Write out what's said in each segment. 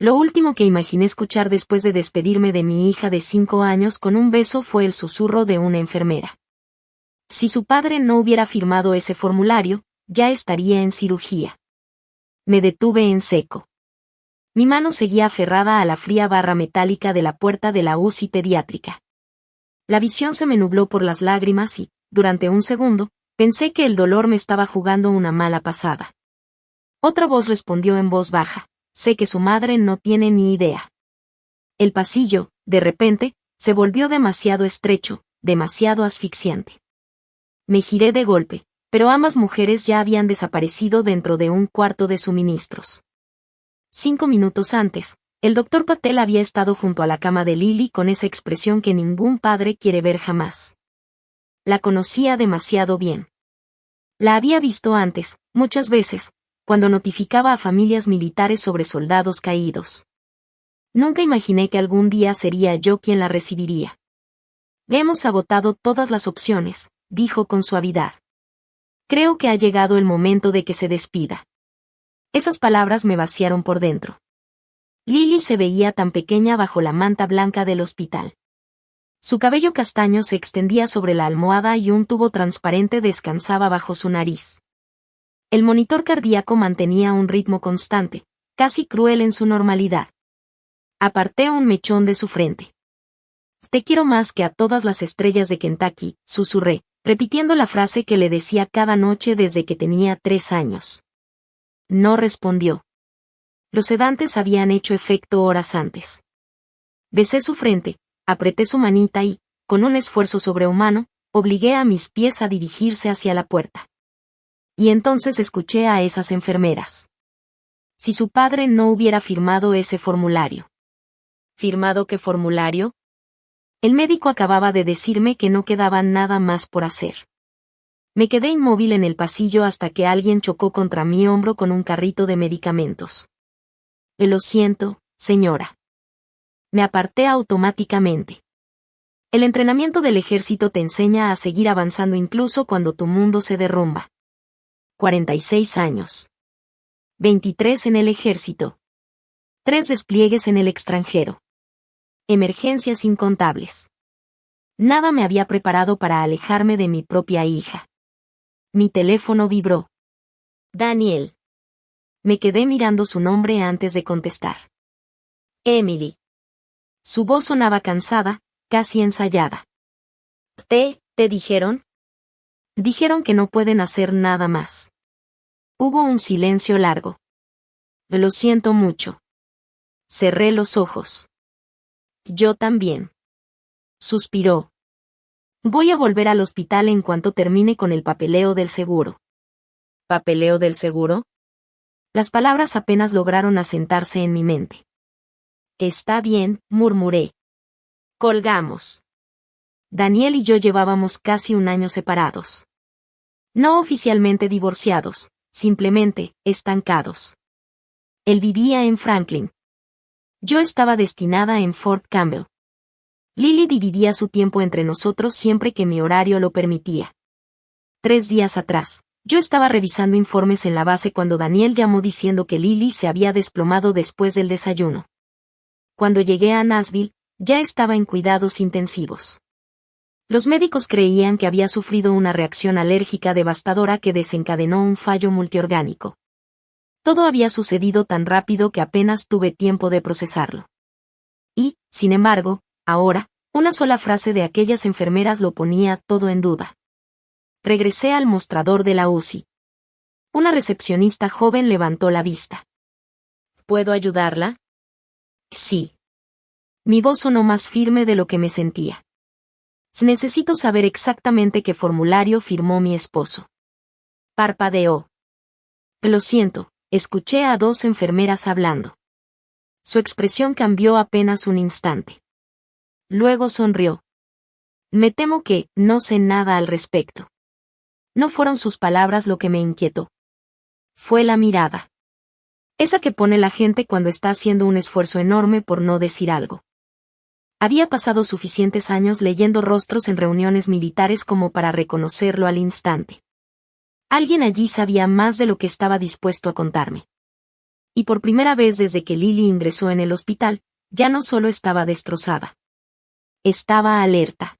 Lo último que imaginé escuchar después de despedirme de mi hija de 5 años con un beso fue el susurro de una enfermera. Si su padre no hubiera firmado ese formulario, ya estaría en cirugía. Me detuve en seco. Mi mano seguía aferrada a la fría barra metálica de la puerta de la UCI pediátrica. La visión se me nubló por las lágrimas y, durante un segundo, pensé que el dolor me estaba jugando una mala pasada. Otra voz respondió en voz baja: sé que su madre no tiene ni idea. El pasillo, de repente, se volvió demasiado estrecho, demasiado asfixiante. Me giré de golpe, pero ambas mujeres ya habían desaparecido dentro de un cuarto de suministros. 5 minutos antes, el doctor Patel había estado junto a la cama de Lily con esa expresión que ningún padre quiere ver jamás. La conocía demasiado bien. La había visto antes, muchas veces, cuando notificaba a familias militares sobre soldados caídos. Nunca imaginé que algún día sería yo quien la recibiría. Hemos agotado todas las opciones, dijo con suavidad. Creo que ha llegado el momento de que se despida. Esas palabras me vaciaron por dentro. Lily se veía tan pequeña bajo la manta blanca del hospital. Su cabello castaño se extendía sobre la almohada y un tubo transparente descansaba bajo su nariz. El monitor cardíaco mantenía un ritmo constante, casi cruel en su normalidad. Aparté un mechón de su frente. Te quiero más que a todas las estrellas de Kentucky, susurré, repitiendo la frase que le decía cada noche desde que tenía 3 años. No respondió. Los sedantes habían hecho efecto horas antes. Besé su frente, apreté su manita y, con un esfuerzo sobrehumano, obligué a mis pies a dirigirse hacia la puerta. Y entonces escuché a esas enfermeras. Si su padre no hubiera firmado ese formulario. ¿Firmado qué formulario? El médico acababa de decirme que no quedaba nada más por hacer. Me quedé inmóvil en el pasillo hasta que alguien chocó contra mi hombro con un carrito de medicamentos. Lo siento, señora. Me aparté automáticamente. El entrenamiento del ejército te enseña a seguir avanzando incluso cuando tu mundo se derrumba. 46 años. 23 en el ejército. 3 despliegues en el extranjero. Emergencias incontables. Nada me había preparado para alejarme de mi propia hija. Mi teléfono vibró. Daniel. Me quedé mirando su nombre antes de contestar. Emily. Su voz sonaba cansada, casi ensayada. ¿Te dijeron? Dijeron que no pueden hacer nada más. Hubo un silencio largo. Lo siento mucho. Cerré los ojos. Yo también. Suspiró. Voy a volver al hospital en cuanto termine con el papeleo del seguro. ¿Papeleo del seguro? Las palabras apenas lograron asentarse en mi mente. Está bien, murmuré. Colgamos. Daniel y yo llevábamos casi un año separados. No oficialmente divorciados, simplemente estancados. Él vivía en Franklin. Yo estaba destinada en Fort Campbell. Lily dividía su tiempo entre nosotros siempre que mi horario lo permitía. 3 días atrás, yo estaba revisando informes en la base cuando Daniel llamó diciendo que Lily se había desplomado después del desayuno. Cuando llegué a Nashville, ya estaba en cuidados intensivos. Los médicos creían que había sufrido una reacción alérgica devastadora que desencadenó un fallo multiorgánico. Todo había sucedido tan rápido que apenas tuve tiempo de procesarlo. Y, sin embargo, ahora, una sola frase de aquellas enfermeras lo ponía todo en duda. Regresé al mostrador de la UCI. Una recepcionista joven levantó la vista. ¿Puedo ayudarla? Sí. Mi voz sonó más firme de lo que me sentía. Necesito saber exactamente qué formulario firmó mi esposo. Parpadeó. Lo siento, escuché a 2 enfermeras hablando. Su expresión cambió apenas un instante. Luego sonrió. Me temo que no sé nada al respecto. No fueron sus palabras lo que me inquietó. Fue la mirada. Esa que pone la gente cuando está haciendo un esfuerzo enorme por no decir algo. Había pasado suficientes años leyendo rostros en reuniones militares como para reconocerlo al instante. Alguien allí sabía más de lo que estaba dispuesto a contarme. Y por primera vez desde que Lily ingresó en el hospital, ya no solo estaba destrozada. Estaba alerta.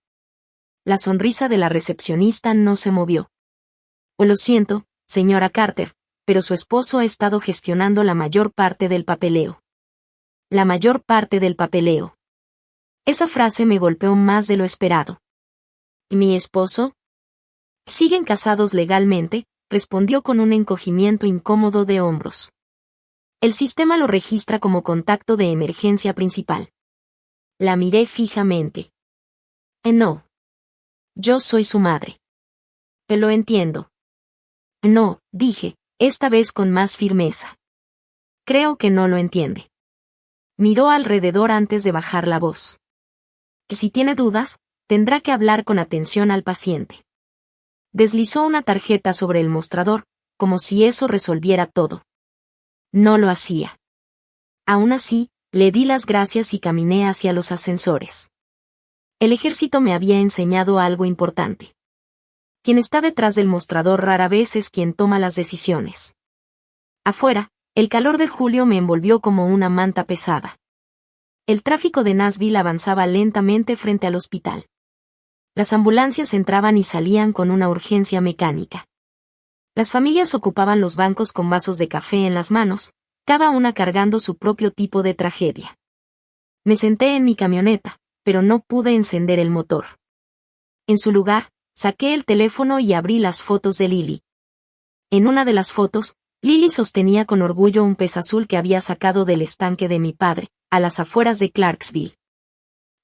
La sonrisa de la recepcionista no se movió. Lo siento, señora Carter, pero su esposo ha estado gestionando la mayor parte del papeleo. La mayor parte del papeleo. Esa frase me golpeó más de lo esperado. ¿Y mi esposo? Siguen casados legalmente, respondió con un encogimiento incómodo de hombros. El sistema lo registra como contacto de emergencia principal. La miré fijamente. No. Yo soy su madre. Lo entiendo. No, dije, esta vez con más firmeza. Creo que no lo entiende. Miró alrededor antes de bajar la voz. Que si tiene dudas, tendrá que hablar con atención al paciente. Deslizó una tarjeta sobre el mostrador, como si eso resolviera todo. No lo hacía. Aún así, le di las gracias y caminé hacia los ascensores. El ejército me había enseñado algo importante. Quien está detrás del mostrador rara vez es quien toma las decisiones. Afuera, el calor de julio me envolvió como una manta pesada. El tráfico de Nashville avanzaba lentamente frente al hospital. Las ambulancias entraban y salían con una urgencia mecánica. Las familias ocupaban los bancos con vasos de café en las manos, cada una cargando su propio tipo de tragedia. Me senté en mi camioneta, pero no pude encender el motor. En su lugar, saqué el teléfono y abrí las fotos de Lily. En una de las fotos, Lily sostenía con orgullo un pez azul que había sacado del estanque de mi padre, a las afueras de Clarksville.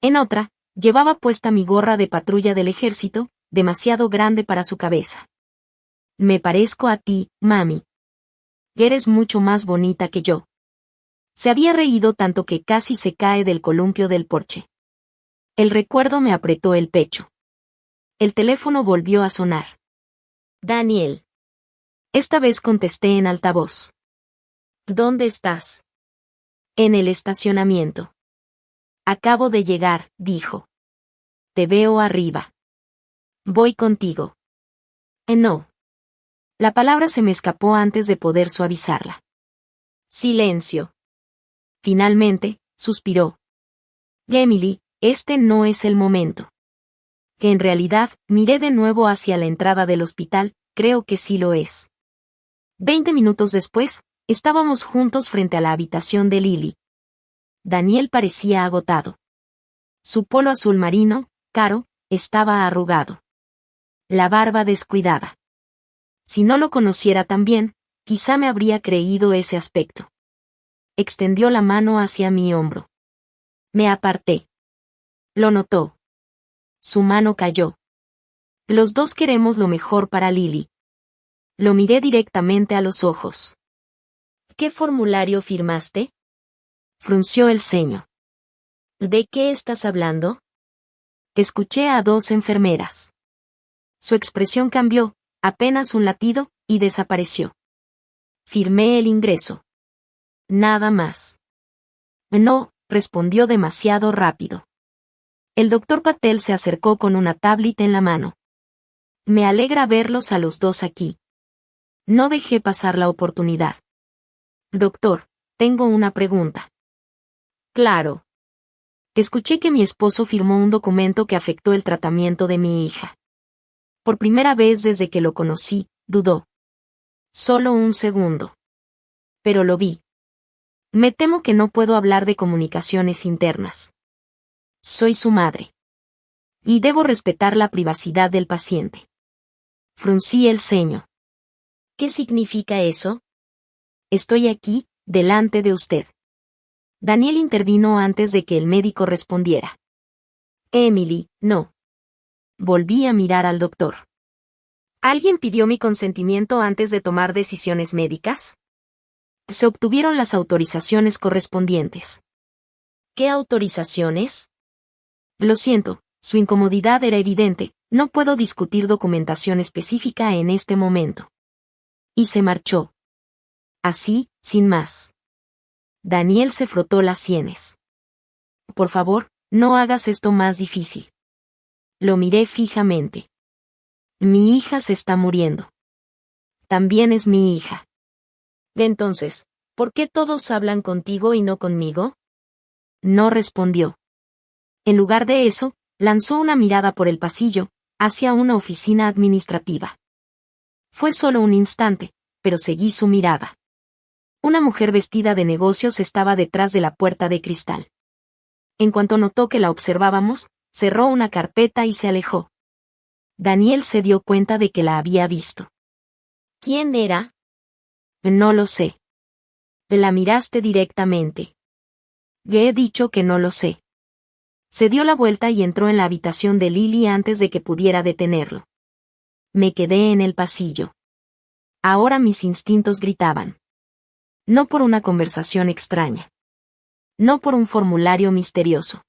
En otra, llevaba puesta mi gorra de patrulla del ejército, demasiado grande para su cabeza. Me parezco a ti, mami. Eres mucho más bonita que yo. Se había reído tanto que casi se cae del columpio del porche. El recuerdo me apretó el pecho. El teléfono volvió a sonar. Daniel. Esta vez contesté en altavoz. ¿Dónde estás? En el estacionamiento. Acabo de llegar, dijo. Te veo arriba. Voy contigo. No. La palabra se me escapó antes de poder suavizarla. Silencio. Finalmente, suspiró. Emily, este no es el momento. Que en realidad, miré de nuevo hacia la entrada del hospital, creo que sí lo es. 20 minutos después, estábamos juntos frente a la habitación de Lily. Daniel parecía agotado. Su polo azul marino, caro, estaba arrugado. La barba descuidada. Si no lo conociera tan bien, quizá me habría creído ese aspecto. Extendió la mano hacia mi hombro. Me aparté. Lo notó. Su mano cayó. Los dos queremos lo mejor para Lily. Lo miré directamente a los ojos. ¿Qué formulario firmaste? Frunció el ceño. ¿De qué estás hablando? Escuché a dos enfermeras. Su expresión cambió, apenas un latido, y desapareció. Firmé el ingreso. Nada más. No, respondió demasiado rápido. El doctor Patel se acercó con una tablet en la mano. Me alegra verlos a los dos aquí. No dejé pasar la oportunidad. Doctor, tengo una pregunta. Claro. Escuché que mi esposo firmó un documento que afectó el tratamiento de mi hija. Por primera vez desde que lo conocí, dudó. Solo un segundo. Pero lo vi. Me temo que no puedo hablar de comunicaciones internas. Soy su madre. Y debo respetar la privacidad del paciente. Fruncí el ceño. ¿Qué significa eso? Estoy aquí, delante de usted. Daniel intervino antes de que el médico respondiera. Emily, no. Volví a mirar al doctor. ¿Alguien pidió mi consentimiento antes de tomar decisiones médicas? Se obtuvieron las autorizaciones correspondientes. ¿Qué autorizaciones? Lo siento, su incomodidad era evidente, no puedo discutir documentación específica en este momento. Y se marchó. Así, sin más. Daniel se frotó las sienes. Por favor, no hagas esto más difícil. Lo miré fijamente. Mi hija se está muriendo. También es mi hija. Entonces, ¿Por qué todos hablan contigo y no conmigo? No respondió. En lugar de eso, lanzó una mirada por el pasillo, hacia una oficina administrativa. Fue solo un instante, pero seguí su mirada. Una mujer vestida de negocios estaba detrás de la puerta de cristal. En cuanto notó que la observábamos, cerró una carpeta y se alejó. Daniel se dio cuenta de que la había visto. ¿Quién era? No lo sé. La miraste directamente. Le he dicho que no lo sé. Se dio la vuelta y entró en la habitación de Lily antes de que pudiera detenerlo. Me quedé en el pasillo. Ahora mis instintos gritaban. No por una conversación extraña. No por un formulario misterioso.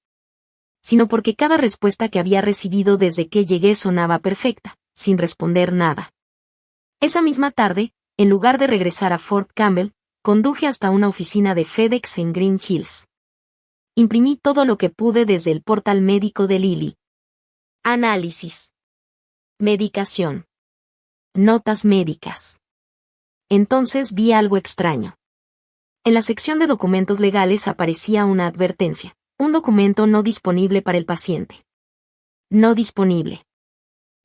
Sino porque cada respuesta que había recibido desde que llegué sonaba perfecta, sin responder nada. Esa misma tarde, en lugar de regresar a Fort Campbell, conduje hasta una oficina de FedEx en Green Hills. Imprimí todo lo que pude desde el portal médico de Lily. Análisis. Medicación. Notas médicas. Entonces vi algo extraño. En la sección de documentos legales aparecía una advertencia. Un documento no disponible para el paciente. No disponible.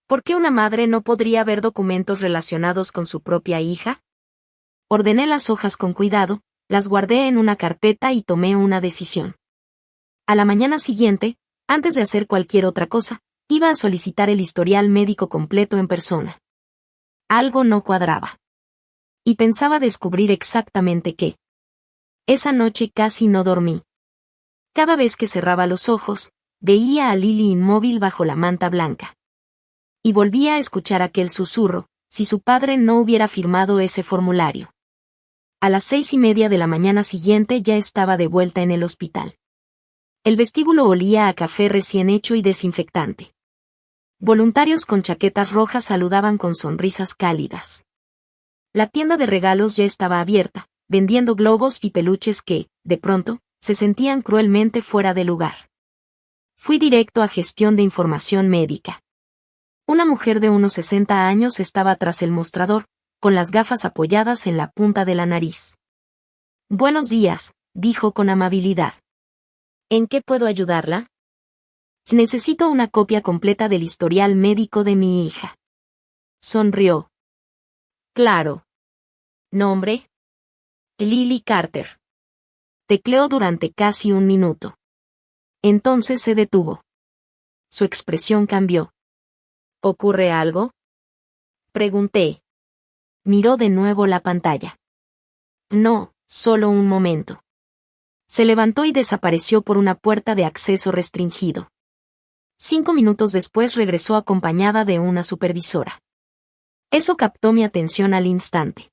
¿Por qué una madre no podría ver documentos relacionados con su propia hija? Ordené las hojas con cuidado, las guardé en una carpeta y tomé una decisión. A la mañana siguiente, antes de hacer cualquier otra cosa, iba a solicitar el historial médico completo en persona. Algo no cuadraba. Y pensaba descubrir exactamente qué. Esa noche casi no dormí. Cada vez que cerraba los ojos, veía a Lily inmóvil bajo la manta blanca. Y volvía a escuchar aquel susurro, si su padre no hubiera firmado ese formulario. A las 6:30 de la mañana siguiente ya estaba de vuelta en el hospital. El vestíbulo olía a café recién hecho y desinfectante. Voluntarios con chaquetas rojas saludaban con sonrisas cálidas. La tienda de regalos ya estaba abierta, vendiendo globos y peluches que, de pronto, se sentían cruelmente fuera de lugar. Fui directo a gestión de información médica. Una mujer de unos 60 años estaba tras el mostrador, con las gafas apoyadas en la punta de la nariz. Buenos días, dijo con amabilidad. ¿En qué puedo ayudarla? Necesito una copia completa del historial médico de mi hija. Sonrió. Claro. ¿Nombre? Lily Carter. Tecleó durante casi un minuto. Entonces se detuvo. Su expresión cambió. ¿Ocurre algo? Pregunté. Miró de nuevo la pantalla. No, solo un momento. Se levantó y desapareció por una puerta de acceso restringido. 5 minutos después regresó acompañada de una supervisora. Eso captó mi atención al instante.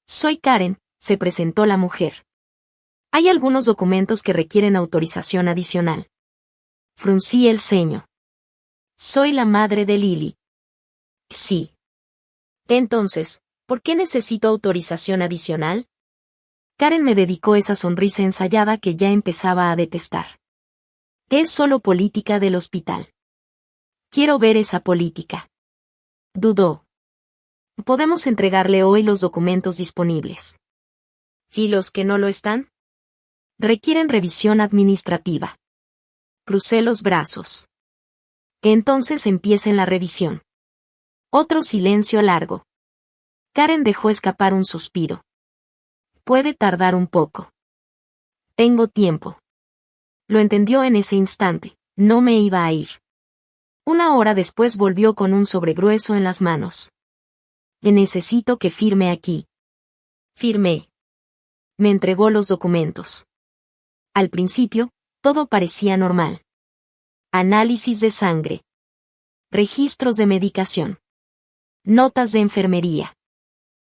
Soy Karen, se presentó la mujer. Hay algunos documentos que requieren autorización adicional. Fruncí el ceño. Soy la madre de Lily. Sí. Entonces, ¿por qué necesito autorización adicional? Karen me dedicó esa sonrisa ensayada que ya empezaba a detestar. Es solo política del hospital. Quiero ver esa política. Dudó. Podemos entregarle hoy los documentos disponibles. ¿Y los que no lo están? Requieren revisión administrativa. Crucé los brazos. Entonces empiecen la revisión. Otro silencio largo. Karen dejó escapar un suspiro. Puede tardar un poco. Tengo tiempo. Lo entendió en ese instante, no me iba a ir. 1 hora después volvió con un sobre grueso en las manos. Necesito que firme aquí. Firmé. Me entregó los documentos. Al principio, todo parecía normal. Análisis de sangre. Registros de medicación. Notas de enfermería.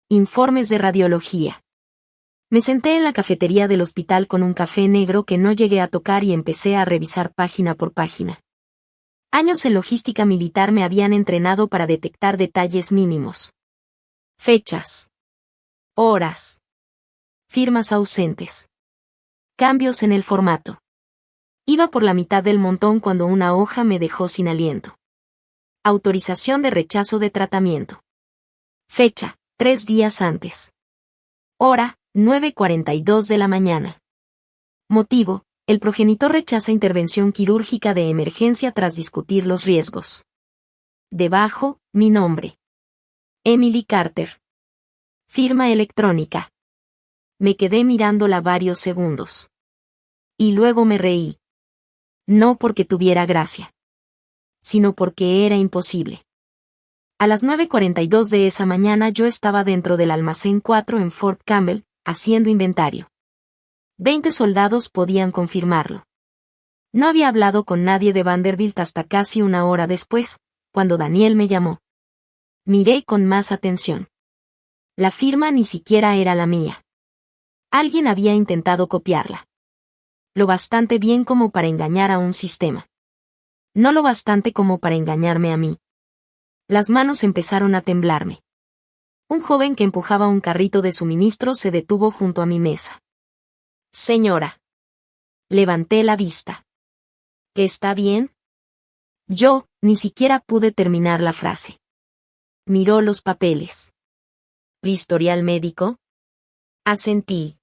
Informes de radiología. Me senté en la cafetería del hospital con un café negro que no llegué a tocar y empecé a revisar página por página. Años en logística militar me habían entrenado para detectar detalles mínimos. Fechas. Horas. Firmas ausentes. Cambios en el formato. Iba por la mitad del montón cuando una hoja me dejó sin aliento. Autorización de rechazo de tratamiento. Fecha, 3 días antes. Hora, 9:42 de la mañana. Motivo: el progenitor rechaza intervención quirúrgica de emergencia tras discutir los riesgos. Debajo, mi nombre. Emily Carter. Firma electrónica. Me quedé mirándola varios segundos. Y luego me reí. No porque tuviera gracia, sino porque era imposible. A las 9:42 de esa mañana yo estaba dentro del almacén 4 en Fort Campbell, haciendo inventario. 20 soldados podían confirmarlo. No había hablado con nadie de Vanderbilt hasta casi una hora después, cuando Daniel me llamó. Miré con más atención. La firma ni siquiera era la mía. Alguien había intentado copiarla. Lo bastante bien como para engañar a un sistema. No lo bastante como para engañarme a mí. Las manos empezaron a temblarme. Un joven que empujaba un carrito de suministros se detuvo junto a mi mesa. Señora. Levanté la vista. ¿Está bien? Yo, ni siquiera pude terminar la frase. Miró los papeles. ¿Historial médico? Asentí.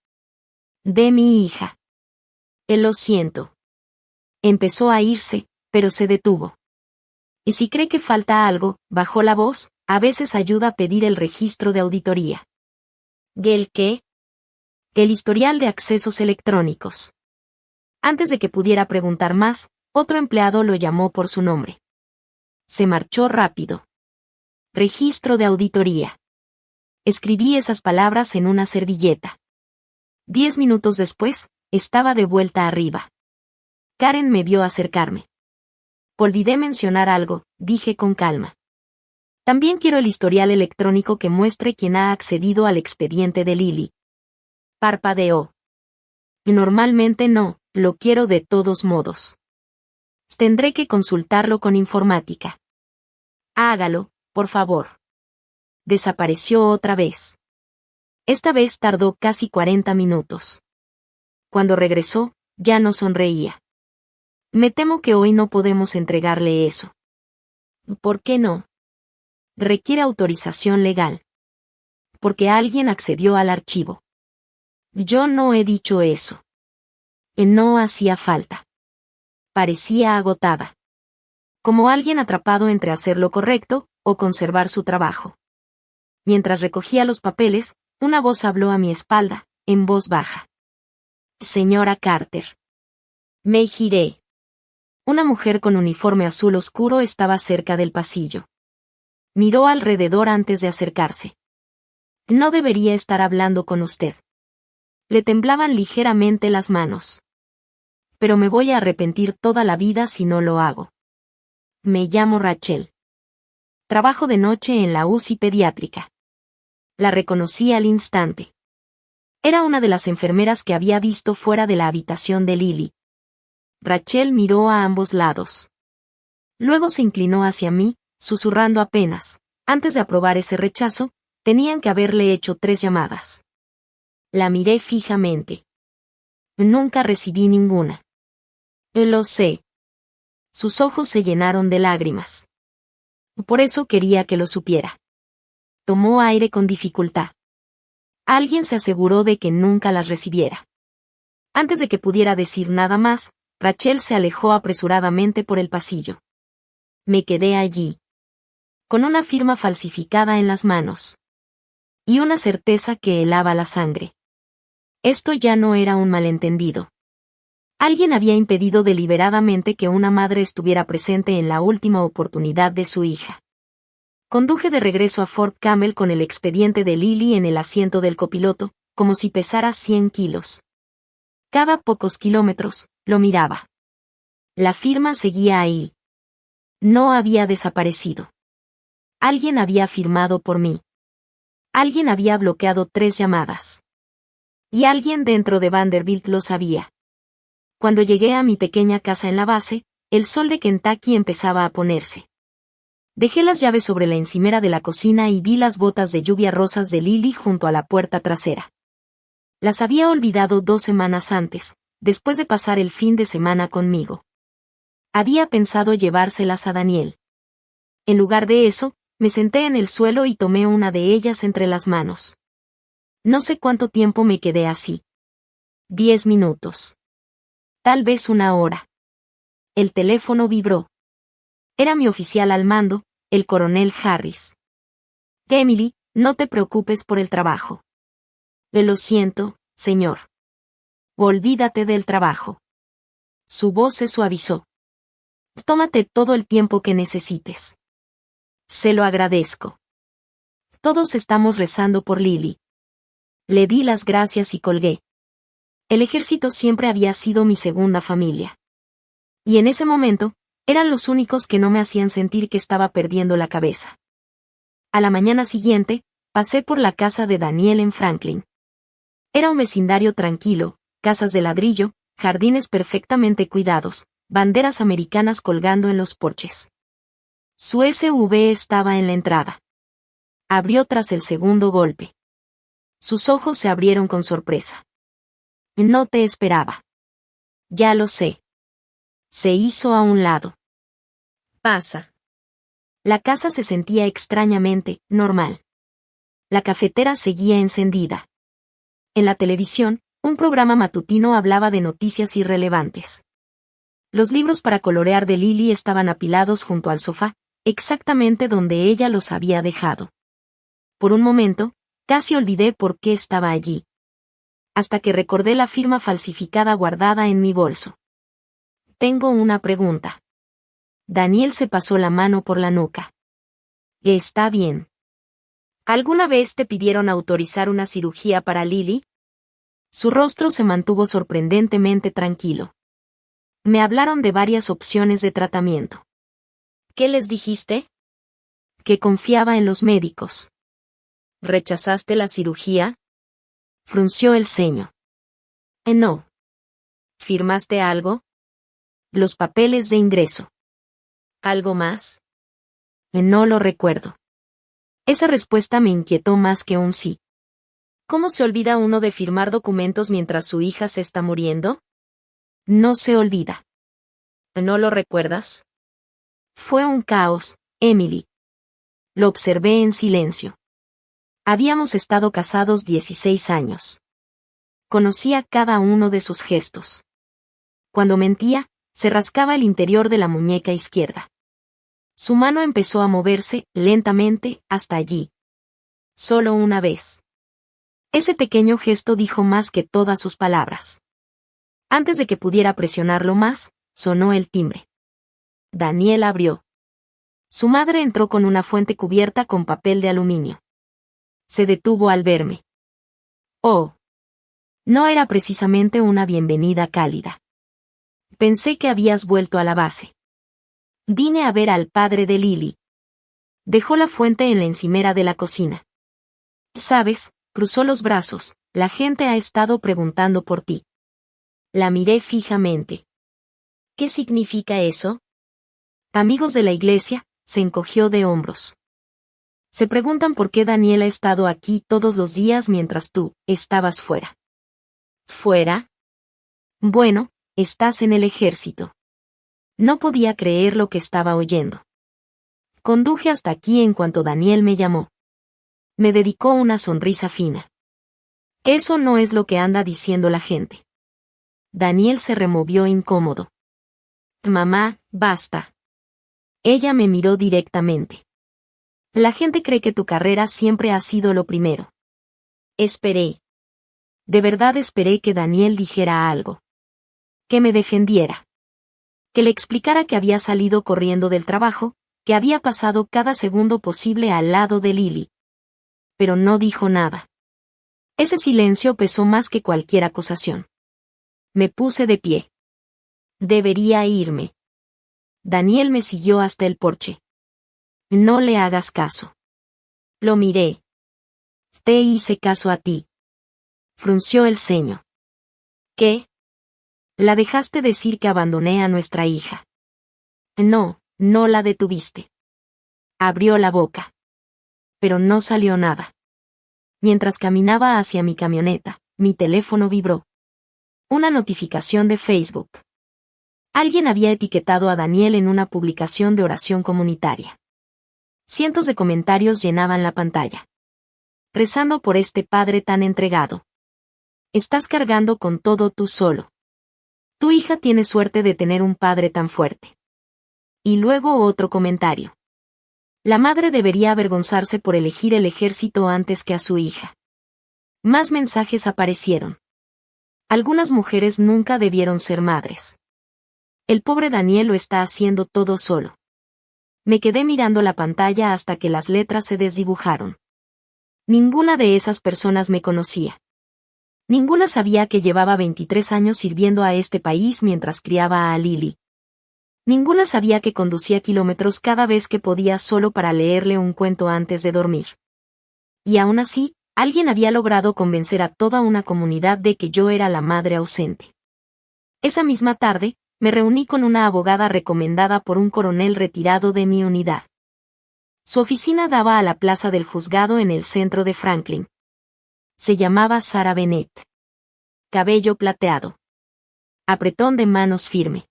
De mi hija. Lo siento. Empezó a irse, pero se detuvo. Y si cree que falta algo, bajó la voz, a veces ayuda a pedir el registro de auditoría. ¿El qué? El historial de accesos electrónicos. Antes de que pudiera preguntar más, otro empleado lo llamó por su nombre. Se marchó rápido. Registro de auditoría. Escribí esas palabras en una servilleta. 10 minutos después, estaba de vuelta arriba. Karen me vio acercarme. Olvidé mencionar algo, dije con calma. También quiero el historial electrónico que muestre quién ha accedido al expediente de Lily. Parpadeó. Normalmente no, lo quiero de todos modos. Tendré que consultarlo con informática. Hágalo, por favor. Desapareció otra vez. Esta vez tardó casi 40 minutos. Cuando regresó, ya no sonreía. Me temo que hoy no podemos entregarle eso. ¿Por qué no? Requiere autorización legal. Porque alguien accedió al archivo. Yo no he dicho eso. No hacía falta. Parecía agotada. Como alguien atrapado entre hacer lo correcto o conservar su trabajo. Mientras recogía los papeles, una voz habló a mi espalda, en voz baja. Señora Carter. Me giré. Una mujer con uniforme azul oscuro estaba cerca del pasillo. Miró alrededor antes de acercarse. No debería estar hablando con usted. Le temblaban ligeramente las manos. Pero me voy a arrepentir toda la vida si no lo hago. Me llamo Rachel. Trabajo de noche en la UCI pediátrica. La reconocí al instante. Era una de las enfermeras que había visto fuera de la habitación de Lily. Rachel miró a ambos lados. Luego se inclinó hacia mí, susurrando apenas. Antes de aprobar ese rechazo, tenían que haberle hecho 3 llamadas. La miré fijamente. Nunca recibí ninguna. Lo sé. Sus ojos se llenaron de lágrimas. Por eso quería que lo supiera. Tomó aire con dificultad. Alguien se aseguró de que nunca las recibiera. Antes de que pudiera decir nada más, Rachel se alejó apresuradamente por el pasillo. Me quedé allí. Con una firma falsificada en las manos. Y una certeza que helaba la sangre. Esto ya no era un malentendido. Alguien había impedido deliberadamente que una madre estuviera presente en la última oportunidad de su hija. Conduje de regreso a Fort Campbell con el expediente de Lily en el asiento del copiloto, como si pesara 100 kilos. Cada pocos kilómetros, lo miraba. La firma seguía ahí. No había desaparecido. Alguien había firmado por mí. Alguien había bloqueado 3 llamadas. Y alguien dentro de Vanderbilt lo sabía. Cuando llegué a mi pequeña casa en la base, el sol de Kentucky empezaba a ponerse. Dejé las llaves sobre la encimera de la cocina y vi las botas de lluvia rosas de Lily junto a la puerta trasera. Las había olvidado 2 semanas antes, después de pasar el fin de semana conmigo. Había pensado llevárselas a Daniel. En lugar de eso, me senté en el suelo y tomé una de ellas entre las manos. No sé cuánto tiempo me quedé así. 10 minutos. Tal vez una hora. El teléfono vibró. Era mi oficial al mando, el coronel Harris. Emily, no te preocupes por el trabajo. Lo siento, señor. Olvídate del trabajo. Su voz se suavizó. Tómate todo el tiempo que necesites. Se lo agradezco. Todos estamos rezando por Lily. Le di las gracias y colgué. El ejército siempre había sido mi segunda familia. Y en ese momento, eran los únicos que no me hacían sentir que estaba perdiendo la cabeza. A la mañana siguiente, pasé por la casa de Daniel en Franklin. Era un vecindario tranquilo, casas de ladrillo, jardines perfectamente cuidados, banderas americanas colgando en los porches. Su SUV estaba en la entrada. Abrió tras el segundo golpe. Sus ojos se abrieron con sorpresa. No te esperaba. Ya lo sé. Se hizo a un lado. Pasa. La casa se sentía extrañamente normal. La cafetera seguía encendida. En la televisión, un programa matutino hablaba de noticias irrelevantes. Los libros para colorear de Lily estaban apilados junto al sofá, exactamente donde ella los había dejado. Por un momento, casi olvidé por qué estaba allí. Hasta que recordé la firma falsificada guardada en mi bolso. Tengo una pregunta. Daniel se pasó la mano por la nuca. Está bien. ¿Alguna vez te pidieron autorizar una cirugía para Lily? Su rostro se mantuvo sorprendentemente tranquilo. Me hablaron de varias opciones de tratamiento. ¿Qué les dijiste? Que confiaba en los médicos. ¿Rechazaste la cirugía? Frunció el ceño. No. ¿Firmaste algo? Los papeles de ingreso. ¿Algo más? No lo recuerdo. Esa respuesta me inquietó más que un sí. ¿Cómo se olvida uno de firmar documentos mientras su hija se está muriendo? No se olvida. ¿No lo recuerdas? Fue un caos, Emily. Lo observé en silencio. Habíamos estado casados 16 años. Conocía cada uno de sus gestos. Cuando mentía, se rascaba el interior de la muñeca izquierda. Su mano empezó a moverse, lentamente, hasta allí. Solo una vez. Ese pequeño gesto dijo más que todas sus palabras. Antes de que pudiera presionarlo más, sonó el timbre. Daniel abrió. Su madre entró con una fuente cubierta con papel de aluminio. Se detuvo al verme. Oh. No era precisamente una bienvenida cálida. Pensé que habías vuelto a la base. Vine a ver al padre de Lily. Dejó la fuente en la encimera de la cocina. Sabes, cruzó los brazos, la gente ha estado preguntando por ti. La miré fijamente. ¿Qué significa eso? Amigos de la iglesia, se encogió de hombros. Se preguntan por qué Daniel ha estado aquí todos los días mientras tú estabas fuera. ¿Fuera? Bueno, estás en el ejército. No podía creer lo que estaba oyendo. Conduje hasta aquí en cuanto Daniel me llamó. Me dedicó una sonrisa fina. Eso no es lo que anda diciendo la gente. Daniel se removió incómodo. Mamá, basta. Ella me miró directamente. La gente cree que tu carrera siempre ha sido lo primero. Esperé. De verdad esperé que Daniel dijera algo. Que me defendiera. Que le explicara que había salido corriendo del trabajo, que había pasado cada segundo posible al lado de Lily. Pero no dijo nada. Ese silencio pesó más que cualquier acusación. Me puse de pie. Debería irme. Daniel me siguió hasta el porche. No le hagas caso. Lo miré. Te hice caso a ti. Frunció el ceño. ¿Qué? La dejaste decir que abandoné a nuestra hija. No, no la detuviste. Abrió la boca. Pero no salió nada. Mientras caminaba hacia mi camioneta, mi teléfono vibró. Una notificación de Facebook. Alguien había etiquetado a Daniel en una publicación de oración comunitaria. Cientos de comentarios llenaban la pantalla. rezando por este padre tan entregado. Estás cargando con todo tú solo. Tu hija tiene suerte de tener un padre tan fuerte. Y luego otro comentario. La madre debería avergonzarse por elegir el ejército antes que a su hija. Más mensajes aparecieron. Algunas mujeres nunca debieron ser madres. El pobre Daniel lo está haciendo todo solo. Me quedé mirando la pantalla hasta que las letras se desdibujaron. Ninguna de esas personas me conocía. Ninguna sabía que llevaba 23 años sirviendo a este país mientras criaba a Lily. Ninguna sabía que conducía kilómetros cada vez que podía solo para leerle un cuento antes de dormir. Y aún así, alguien había logrado convencer a toda una comunidad de que yo era la madre ausente. Esa misma tarde, me reuní con una abogada recomendada por un coronel retirado de mi unidad. Su oficina daba a la plaza del juzgado en el centro de Franklin. Se llamaba Sarah Bennett. Cabello plateado. Apretón de manos firme.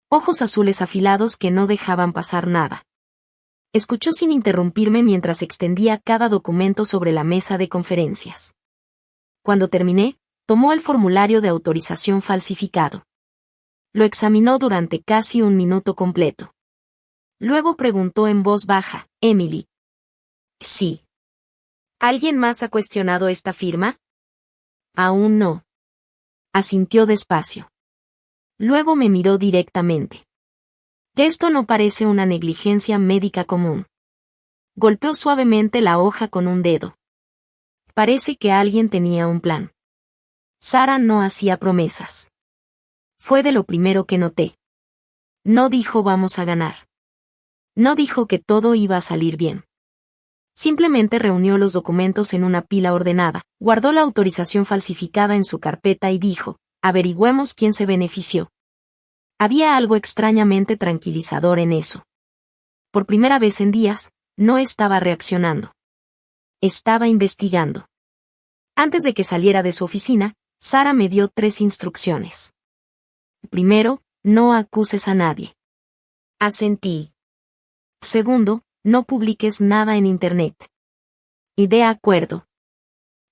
Ojos azules afilados que no dejaban pasar nada. Escuchó sin interrumpirme mientras extendía cada documento sobre la mesa de conferencias. Cuando terminé, tomó el formulario de autorización falsificado. Lo examinó durante casi un minuto completo. Luego preguntó en voz baja, «Emily». «Sí». «¿Alguien más ha cuestionado esta firma?» «Aún no». Asintió despacio. Luego me miró directamente. Esto no parece una negligencia médica común. Golpeó suavemente la hoja con un dedo. Parece que alguien tenía un plan. Sarah no hacía promesas. Fue de lo primero que noté. No dijo vamos a ganar. No dijo que todo iba a salir bien. Simplemente reunió los documentos en una pila ordenada, guardó la autorización falsificada en su carpeta y dijo, averigüemos quién se benefició. Había algo extrañamente tranquilizador en eso. Por primera vez en días, no estaba reaccionando. Estaba investigando. Antes de que saliera de su oficina, Sarah me dio 3 instrucciones. Primero, no acuses a nadie. Asentí. Segundo, no publiques nada en Internet. Y de acuerdo.